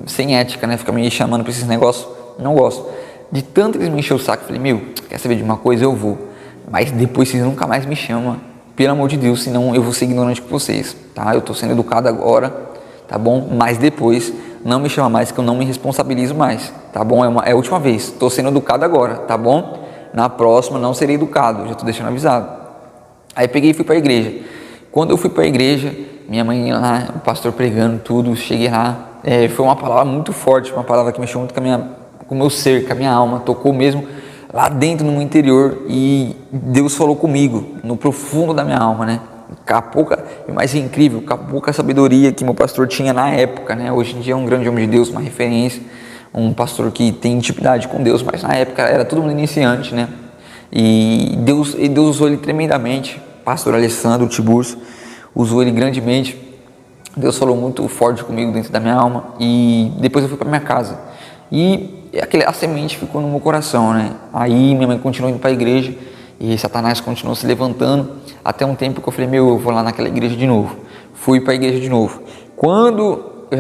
sem ética, né? Fica me chamando para esses negócios, não gosto. De tanto eles me encheram o saco, falei, quer saber de uma coisa? Eu vou. Mas depois vocês nunca mais me chamam, pelo amor de Deus, senão eu vou ser ignorante com vocês, tá? Eu tô sendo educado agora, tá bom? Mas depois não me chama mais, que eu não me responsabilizo mais, tá bom? É a última vez, estou sendo educado agora, tá bom? Na próxima não serei educado, já estou deixando avisado. Aí peguei e fui para a igreja. Quando eu fui para a igreja, minha mãe lá, o pastor pregando tudo, cheguei lá, foi uma palavra muito forte, uma palavra que mexeu muito com o meu ser, com a minha alma, tocou mesmo lá dentro no meu interior, e Deus falou comigo, no profundo da minha alma, né? O mais incrível, com a pouca sabedoria que meu pastor tinha na época, né? Hoje em dia é um grande homem de Deus, uma referência, um pastor que tem intimidade com Deus, mas na época era todo mundo iniciante, né? E Deus usou ele tremendamente, pastor Alessandro Tiburcio, usou ele grandemente. Deus falou muito forte comigo dentro da minha alma, e depois eu fui para minha casa, e a semente ficou no meu coração, né? Aí minha mãe continuou indo para a igreja, e Satanás continuou se levantando, até um tempo que eu falei, eu vou lá naquela igreja de novo. Fui para a igreja de novo.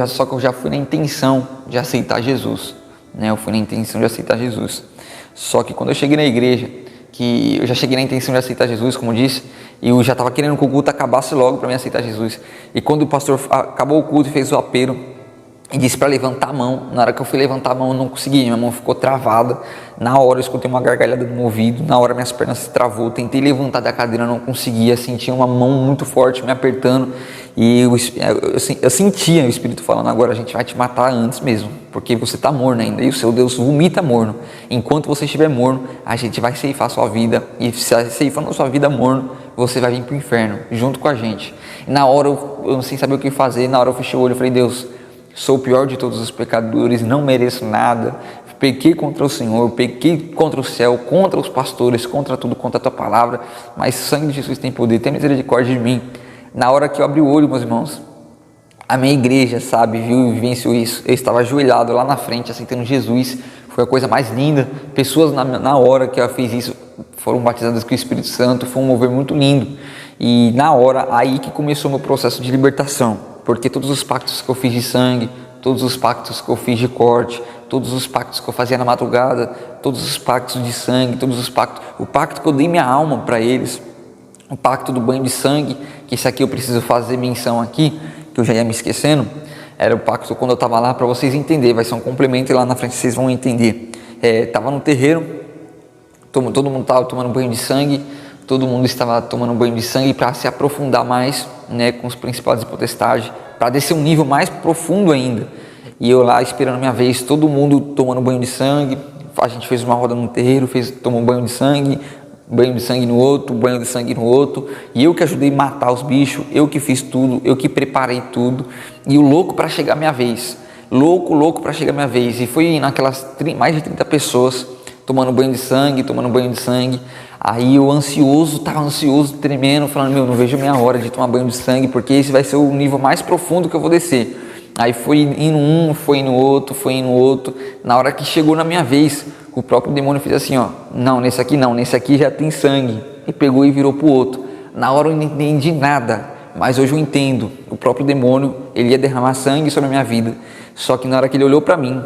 Só que eu já fui na intenção de aceitar Jesus, né? Eu fui na intenção de aceitar Jesus. Só que quando eu cheguei na igreja, que eu já cheguei na intenção de aceitar Jesus, como eu disse, e eu já estava querendo que o culto acabasse logo para mim aceitar Jesus. E quando o pastor acabou o culto e fez o apelo, e disse para levantar a mão. Na hora que eu fui levantar a mão, eu não consegui, minha mão ficou travada. Na hora eu escutei uma gargalhada no meu ouvido, na hora minhas pernas se travou, tentei levantar da cadeira, não conseguia, sentia uma mão muito forte me apertando, e eu sentia o Espírito falando, agora a gente vai te matar antes mesmo, porque você está morno ainda, e o seu Deus vomita morno. Enquanto você estiver morno, a gente vai ceifar a sua vida, e ceifando a sua vida morno, você vai vir para o inferno, junto com a gente. E na hora eu não sei saber o que fazer, na hora eu fechei o olho e falei, Deus, sou o pior de todos os pecadores, não mereço nada, pequei contra o Senhor, pequei contra o céu, contra os pastores, contra tudo, contra a tua palavra, mas o sangue de Jesus tem poder, tem misericórdia de mim. Na hora que eu abri o olho, meus irmãos, a minha igreja, viu e vivenciou isso. Eu estava ajoelhado lá na frente, aceitando Jesus, foi a coisa mais linda. Pessoas na hora que eu fiz isso foram batizadas com o Espírito Santo, foi um mover muito lindo. E na hora, aí que começou o meu processo de libertação, porque todos os pactos que eu fiz de sangue, todos os pactos que eu fiz de corte, todos os pactos que eu fazia na madrugada, todos os pactos de sangue, o pacto que eu dei minha alma para eles, o pacto do banho de sangue, que esse aqui eu preciso fazer menção aqui, que eu já ia me esquecendo, era o pacto quando eu estava lá, para vocês entenderem, vai ser um complemento e lá na frente vocês vão entender. Estava no terreiro, todo mundo estava tomando banho de sangue, todo mundo estava tomando banho de sangue para se aprofundar mais, né, com os principados e potestades, para descer um nível mais profundo ainda. E eu lá esperando a minha vez, todo mundo tomando banho de sangue, a gente fez uma roda no terreiro, tomou um banho de sangue no outro, banho de sangue no outro, e eu que ajudei a matar os bichos, eu que fiz tudo, eu que preparei tudo, e o louco para chegar a minha vez, louco para chegar a minha vez, e foi naquelas mais de 30 pessoas, tomando banho de sangue, aí eu estava ansioso, tremendo, falando, não vejo a minha hora de tomar banho de sangue, porque esse vai ser o nível mais profundo que eu vou descer. Aí foi indo foi indo outro, na hora que chegou na minha vez, o próprio demônio fez assim, não, nesse aqui já tem sangue, e pegou e virou pro outro. Na hora eu não entendi nada, mas hoje eu entendo, o próprio demônio, ele ia derramar sangue sobre a minha vida, só que na hora que ele olhou para mim,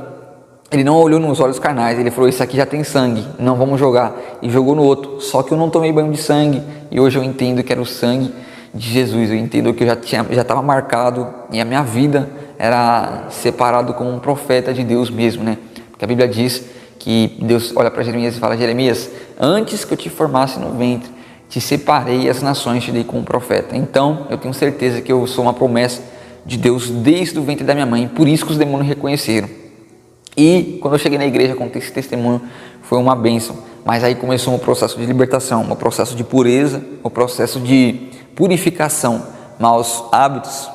Ele não olhou nos olhos carnais, ele falou, esse aqui já tem sangue, não vamos jogar. E jogou no outro, só que eu não tomei banho de sangue, e hoje eu entendo que era o sangue de Jesus, eu entendo que eu já estava marcado, e a minha vida era separado como um profeta de Deus mesmo, né? Porque a Bíblia diz que Deus olha para Jeremias e fala, Jeremias, antes que eu te formasse no ventre, te separei as nações, te dei como profeta. Então, eu tenho certeza que eu sou uma promessa de Deus desde o ventre da minha mãe, por isso que os demônios reconheceram. E quando eu cheguei na igreja, contei esse testemunho, foi uma bênção. Mas aí começou um processo de libertação, um processo de pureza, um processo de purificação, maus hábitos,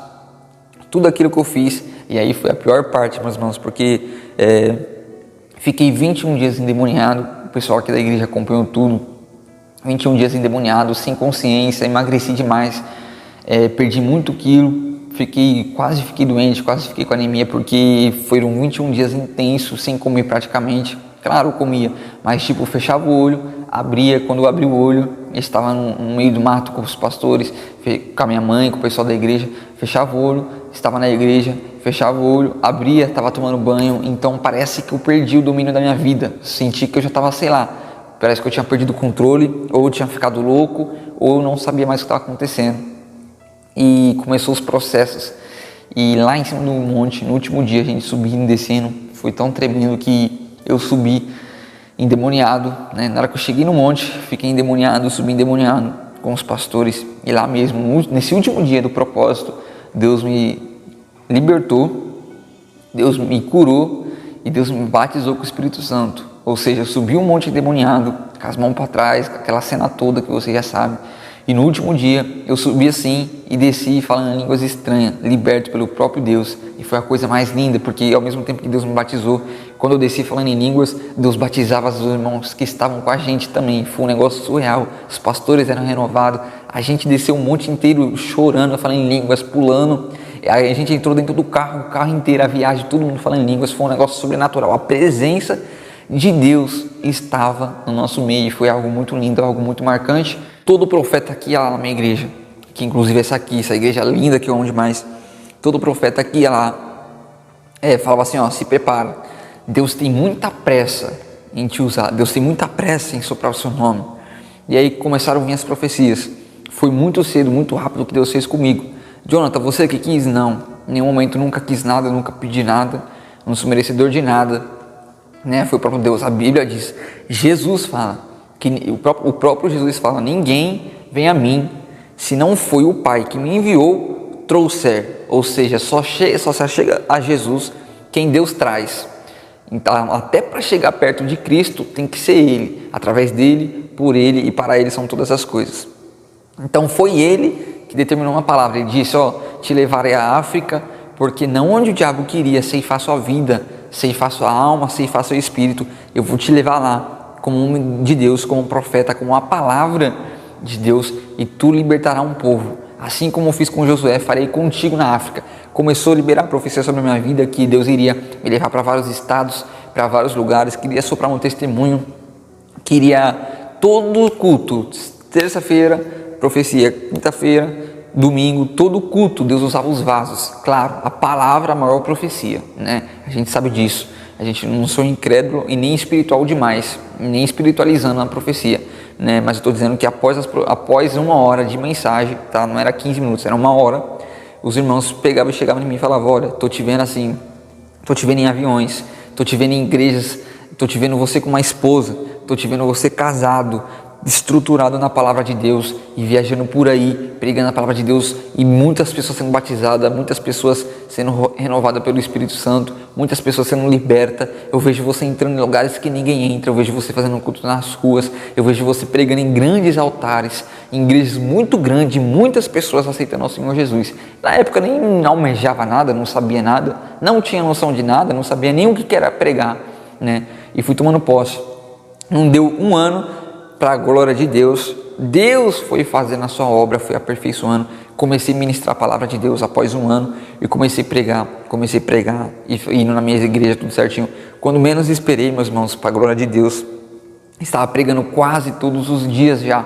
tudo aquilo que eu fiz. E aí foi a pior parte, meus irmãos, porque fiquei 21 dias endemoniado, o pessoal aqui da igreja acompanhou tudo. 21 dias endemoniado, sem consciência, emagreci demais, perdi muito quilo. Quase fiquei doente, quase fiquei com anemia, porque foram 21 dias intensos, sem comer praticamente. Claro, eu comia, mas tipo, fechava o olho, abria, quando eu abri o olho, eu estava no meio do mato com os pastores, com a minha mãe, com o pessoal da igreja, fechava o olho, estava na igreja, fechava o olho, abria, estava tomando banho, então parece que eu perdi o domínio da minha vida, senti que eu já estava, sei lá, parece que eu tinha perdido o controle, ou eu tinha ficado louco, ou eu não sabia mais o que estava acontecendo. E começou os processos, e lá em cima do monte, no último dia, a gente subindo e descendo, foi tão tremendo que eu subi endemoniado, né? Na hora que eu cheguei no monte, fiquei endemoniado, subi endemoniado com os pastores, e lá mesmo, nesse último dia do propósito, Deus me libertou, Deus me curou, e Deus me batizou com o Espírito Santo. Ou seja, eu subi um monte endemoniado, com as mãos para trás, com aquela cena toda que você já sabe. E no último dia eu subi assim e desci falando línguas estranhas, liberto pelo próprio Deus. E foi a coisa mais linda, porque ao mesmo tempo que Deus me batizou, quando eu desci falando em línguas, Deus batizava os irmãos que estavam com a gente também. Foi um negócio surreal, os pastores eram renovados, a gente desceu um monte inteiro chorando, falando em línguas, pulando. Aí a gente entrou dentro do carro, o carro inteiro, a viagem, todo mundo falando em línguas, foi um negócio sobrenatural. A presença de Deus estava no nosso meio, foi algo muito lindo, algo muito marcante. Todo profeta aqui ia lá na minha igreja, que inclusive essa igreja linda que eu amo demais, todo profeta aqui ia lá, falava assim, ó, se prepara, Deus tem muita pressa em te usar, Deus tem muita pressa em soprar o seu nome. E aí começaram a vir as profecias, foi muito cedo, muito rápido o que Deus fez comigo. Jonathan, você que quis? Não, em nenhum momento nunca quis nada, nunca pedi nada, não sou merecedor de nada, né? Foi o próprio Deus, a Bíblia diz, Jesus fala, que o próprio Jesus fala, ninguém vem a mim se não foi o Pai que me enviou trouxer, ou seja, só se chega a Jesus quem Deus traz. Então, até para chegar perto de Cristo tem que ser Ele, através dele, por Ele e para Ele são todas as coisas. Então foi Ele que determinou uma palavra, Ele disse, ó, te levarei à África, porque não onde o diabo queria ceifar sua vida, ceifar sua alma, ceifar seu espírito, eu vou te levar lá, como um homem de Deus, como um profeta, como uma palavra de Deus, e tu libertarás um povo, assim como eu fiz com Josué, farei contigo na África. Começou a liberar a profecia sobre a minha vida, que Deus iria me levar para vários estados, para vários lugares, queria soprar um testemunho, queria todo culto, terça-feira, profecia, quinta-feira, domingo, todo culto, Deus usava os vasos, claro, a palavra, a maior profecia, né? A gente sabe disso. A gente não sou incrédulo e nem espiritual demais, nem espiritualizando a profecia, né? Mas eu estou dizendo que após uma hora de mensagem, tá? Não era 15 minutos, era uma hora, os irmãos pegavam e chegavam em mim e falavam, olha, estou te vendo assim, estou te vendo em aviões, estou te vendo em igrejas, estou te vendo você com uma esposa, estou te vendo você casado, estruturado na palavra de Deus e viajando por aí, pregando a palavra de Deus e muitas pessoas sendo batizadas, muitas pessoas sendo renovadas pelo Espírito Santo, muitas pessoas sendo libertas. Eu vejo você entrando em lugares que ninguém entra, eu vejo você fazendo culto nas ruas, eu vejo você pregando em grandes altares, em igrejas muito grandes, muitas pessoas aceitando o Senhor Jesus. Na época nem almejava nada, não sabia nada, não tinha noção de nada, não sabia nem o que era pregar, né? E fui tomando posse. Não deu um ano, para a glória de Deus, Deus foi fazendo a sua obra, foi aperfeiçoando. Comecei a ministrar a palavra de Deus após um ano e comecei a pregar e indo na minha igreja tudo certinho. Quando menos esperei, meus irmãos, para a glória de Deus, estava pregando quase todos os dias já,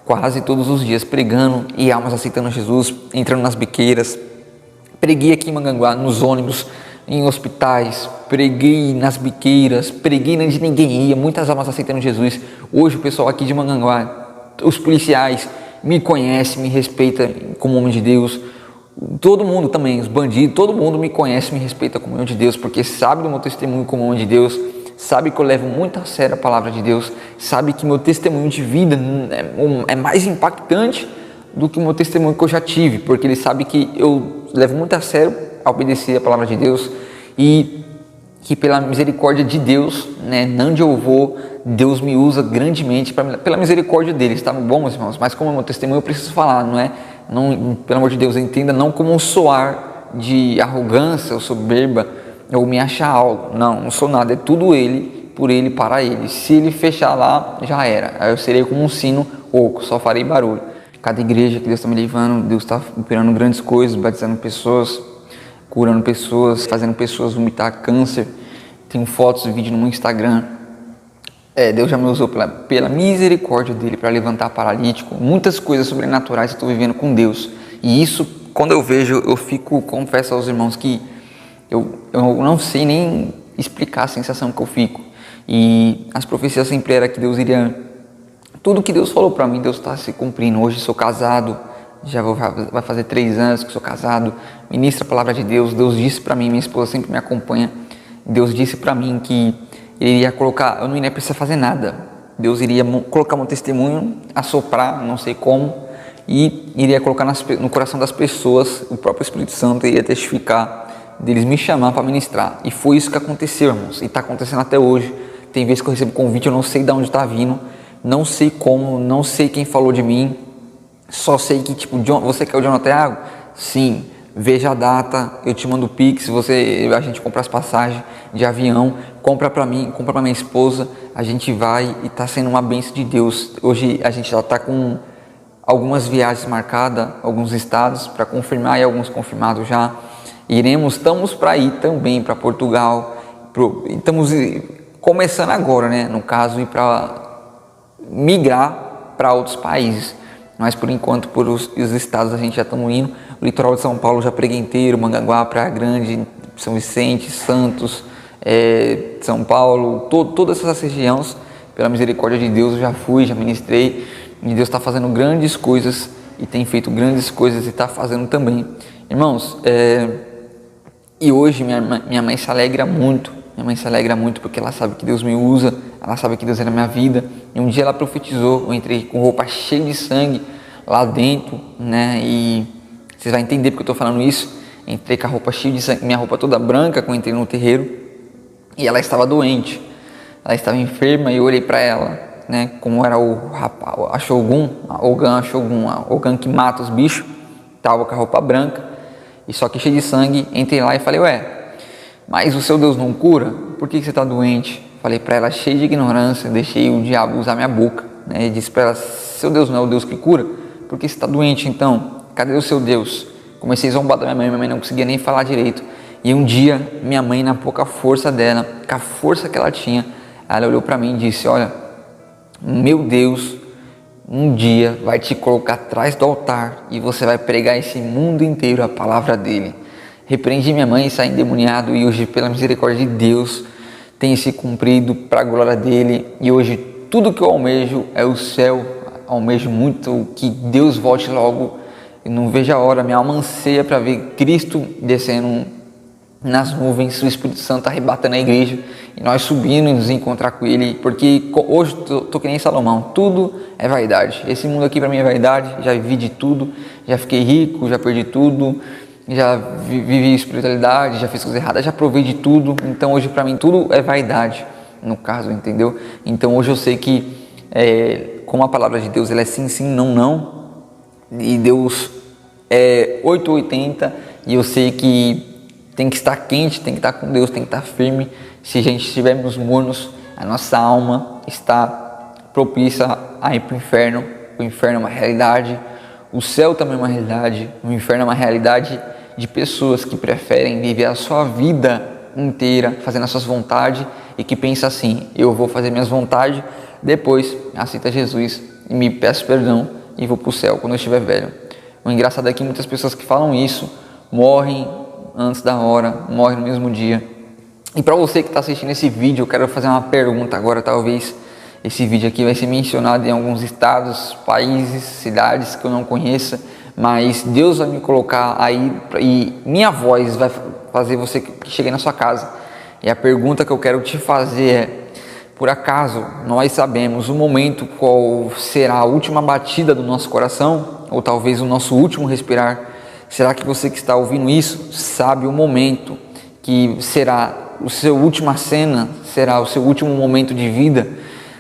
quase todos os dias pregando e almas aceitando Jesus, entrando nas biqueiras. Preguei aqui em Mongaguá, nos ônibus, em hospitais, preguei nas biqueiras, preguei onde ninguém ia, muitas almas aceitando Jesus. Hoje o pessoal aqui de Mongaguá, os policiais me conhecem, me respeitam como homem de Deus. Todo mundo também, os bandidos, todo mundo me conhece, me respeita como homem de Deus, porque sabe do meu testemunho como homem de Deus, sabe que eu levo muito a sério a palavra de Deus, sabe que meu testemunho de vida é mais impactante do que o meu testemunho que eu já tive, porque ele sabe que eu levo muito a sério a obedecer a palavra de Deus e que pela misericórdia de Deus, né, onde eu vou, Deus me usa grandemente pela misericórdia dele, está bom, meus irmãos? Mas como é meu testemunho, eu preciso falar, não, pelo amor de Deus, entenda não como um soar de arrogância ou soberba ou me achar algo, não sou nada, é tudo ele, por ele, para ele. Se ele fechar lá, já era, aí eu serei como um sino oco, só farei barulho. Cada igreja que Deus está me levando, Deus está operando grandes coisas, batizando pessoas, curando pessoas, fazendo pessoas vomitar câncer. Tenho fotos e vídeos no meu Instagram. Deus já me usou pela misericórdia dele para levantar paralítico. Muitas coisas sobrenaturais eu estou vivendo com Deus. E isso, quando eu vejo, confesso aos irmãos que eu não sei nem explicar a sensação que eu fico. E as profecias sempre eram que Deus iria... Tudo que Deus falou para mim, Deus está se cumprindo. Hoje sou casado, vai fazer 3 anos que sou casado. Ministro a palavra de Deus. Deus disse para mim, minha esposa sempre me acompanha. Deus disse para mim que Ele iria colocar, eu não iria precisar fazer nada. Deus iria colocar meu testemunho, assoprar, não sei como, e iria colocar no coração das pessoas, o próprio Espírito Santo iria testificar, deles me chamar para ministrar. E foi isso que aconteceu, irmãos, e está acontecendo até hoje. Tem vezes que eu recebo convite, eu não sei de onde está vindo, não sei como, não sei quem falou de mim, só sei que, tipo, você quer o Jonathan Thiago? Sim. Veja a data, eu te mando o Pix, a gente compra as passagens de avião, compra para mim, compra para minha esposa, a gente vai e está sendo uma bênção de Deus. Hoje a gente já está com algumas viagens marcadas, alguns estados para confirmar e alguns confirmados já. Estamos para ir também para Portugal, estamos começando agora, né? No caso, ir para migrar para outros países. Mas por enquanto, por os estados a gente já estamos indo. O litoral de São Paulo já preguei inteiro, Mongaguá, Praia Grande, São Vicente, Santos, São Paulo, todas essas regiões, pela misericórdia de Deus eu já fui, já ministrei. E Deus está fazendo grandes coisas e tem feito grandes coisas e está fazendo também. Irmãos, e hoje minha mãe se alegra muito. Minha mãe se alegra muito porque ela sabe que Deus me usa, ela sabe que Deus é na minha vida. E um dia ela profetizou, eu entrei com roupa cheia de sangue lá dentro, né? E vocês vão entender porque eu estou falando isso. Entrei com a roupa cheia de sangue, minha roupa toda branca quando entrei no terreiro. E ela estava doente, ela estava enferma e eu olhei para ela, né? Como era o rapaz, a Shogun que mata os bichos, estava com a roupa branca e só que cheia de sangue. Entrei lá e falei, mas o seu Deus não cura? Por que você está doente? Falei para ela, cheio de ignorância, deixei o diabo usar minha boca, né? E disse para ela, seu Deus não é o Deus que cura? Por que você está doente então? Cadê o seu Deus? Comecei a zombar da minha mãe não conseguia nem falar direito. E um dia, minha mãe, na pouca força dela, com a força que ela tinha, ela olhou para mim e disse, olha, meu Deus, um dia vai te colocar atrás do altar e você vai pregar esse mundo inteiro a palavra dele. Repreendi minha mãe, saí endemoniado e hoje, pela misericórdia de Deus, tem se cumprido para a glória dele. E hoje tudo que eu almejo é o céu, almejo muito que Deus volte logo. Eu não vejo a hora, minha alma anseia para ver Cristo descendo nas nuvens, o Espírito Santo arrebatando a igreja e nós subindo e nos encontrar com ele, porque hoje tô que nem Salomão, tudo é vaidade. Esse mundo aqui para mim é vaidade, já vivi de tudo, já fiquei rico, já perdi tudo, já vivi espiritualidade, já fiz coisas erradas, já provei de tudo. Então hoje para mim tudo é vaidade, no caso, entendeu? Então hoje eu sei que como a palavra de Deus ela é sim, sim, não, não, e Deus é 880, e eu sei que tem que estar quente, tem que estar com Deus, tem que estar firme. Se a gente estivermos mornos, a nossa alma está propícia a ir para o inferno. O inferno é uma realidade, o céu também é uma realidade, o inferno é uma realidade de pessoas que preferem viver a sua vida inteira fazendo as suas vontades e que pensam assim, eu vou fazer minhas vontades, depois aceita Jesus e me peço perdão e vou para o céu quando eu estiver velho. O engraçado é que muitas pessoas que falam isso morrem antes da hora, morre no mesmo dia. E para você que está assistindo esse vídeo, eu quero fazer uma pergunta agora. Talvez esse vídeo aqui vai ser mencionado em alguns estados, países, cidades que eu não conheça, mas Deus vai me colocar aí e minha voz vai fazer você que chegue na sua casa. E a pergunta que eu quero te fazer é: por acaso nós sabemos o momento qual será a última batida do nosso coração? Ou talvez o nosso último respirar? Será que você que está ouvindo isso sabe o momento que será a sua última cena, será o seu último momento de vida?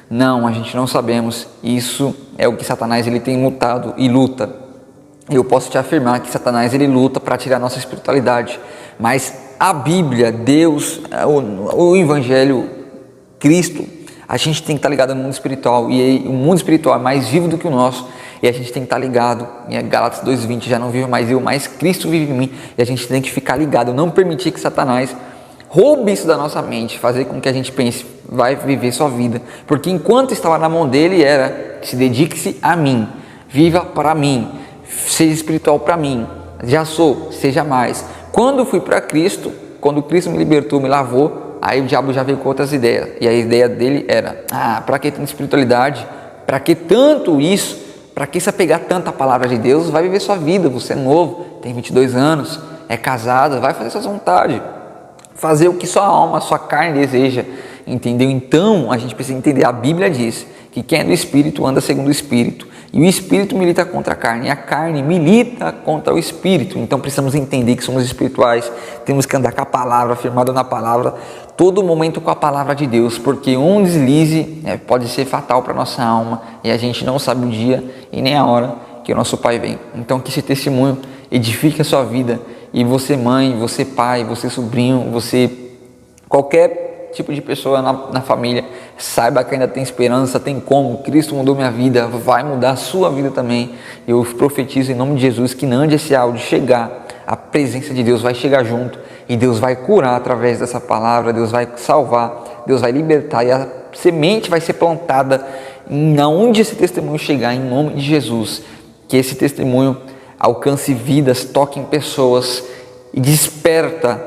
Não, a gente não sabemos. Isso é o que Satanás ele tem lutado e luta. Eu posso te afirmar que Satanás ele luta para tirar nossa espiritualidade, mas a Bíblia, Deus, o Evangelho, Cristo, a gente tem que estar ligado no mundo espiritual, e o mundo espiritual é mais vivo do que o nosso, e a gente tem que estar ligado. Em Gálatas 2:20, já não vivo mais eu, mas Cristo vive em mim, e a gente tem que ficar ligado, não permitir que Satanás roube isso da nossa mente, fazer com que a gente pense, vai viver sua vida, porque enquanto estava na mão dele era: se dedique-se a mim, viva para mim, seja espiritual para mim, já sou, seja mais. Quando eu fui para Cristo, quando Cristo me libertou, me lavou, aí o diabo já veio com outras ideias, e a ideia dele era: para que tanta espiritualidade, para que tanto isso, para que se apegar tanto à palavra de Deus? Vai viver sua vida, você é novo, tem 22 anos, é casado, vai fazer suas vontades, fazer o que sua alma, sua carne deseja, entendeu? Então a gente precisa entender, a Bíblia diz que quem é do Espírito anda segundo o Espírito, e o Espírito milita contra a carne, e a carne milita contra o Espírito. Então precisamos entender que somos espirituais, temos que andar com a palavra, firmado na palavra, todo momento com a palavra de Deus, porque um deslize pode ser fatal para a nossa alma, e a gente não sabe o dia e nem a hora que o nosso Pai vem. Então que esse testemunho edifique a sua vida, e você mãe, você pai, você sobrinho, você qualquer tipo de pessoa na família, saiba que ainda tem esperança, tem como. Cristo mudou minha vida, vai mudar a sua vida também. Eu profetizo em nome de Jesus que não ande esse áudio chegar, a presença de Deus vai chegar junto, e Deus vai curar através dessa palavra, Deus vai salvar, Deus vai libertar, e a semente vai ser plantada onde esse testemunho chegar, em nome de Jesus. Que esse testemunho alcance vidas, toque em pessoas e desperta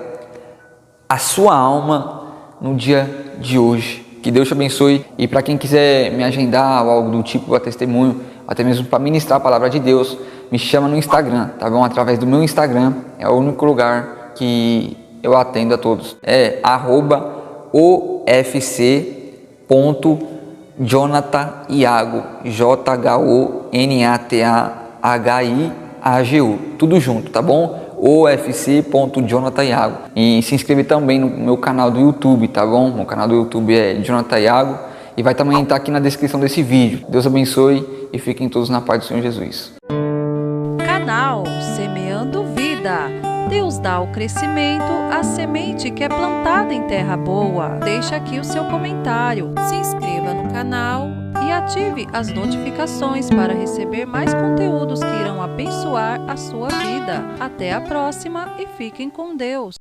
a sua alma no dia de hoje. Que Deus te abençoe. E para quem quiser me agendar ou algo do tipo, a testemunho, até mesmo para ministrar a palavra de Deus, me chama no Instagram, tá bom? Através do meu Instagram, é o único lugar que eu atendo a todos. É @ofc.jonataiago, JONATAHIAGU, tudo junto, tá bom? ofc.jonataiago. E se inscreve também no meu canal do YouTube, tá bom? Meu canal do YouTube é Jonataiago, e vai também estar aqui na descrição desse vídeo. Deus abençoe e fiquem todos na paz do Senhor Jesus. Canal Semeando Vida. Deus dá o crescimento à semente que é plantada em terra boa. Deixa aqui o seu comentário, se inscreva no canal e ative as notificações para receber mais conteúdos que irão abençoar a sua vida. Até a próxima e fiquem com Deus.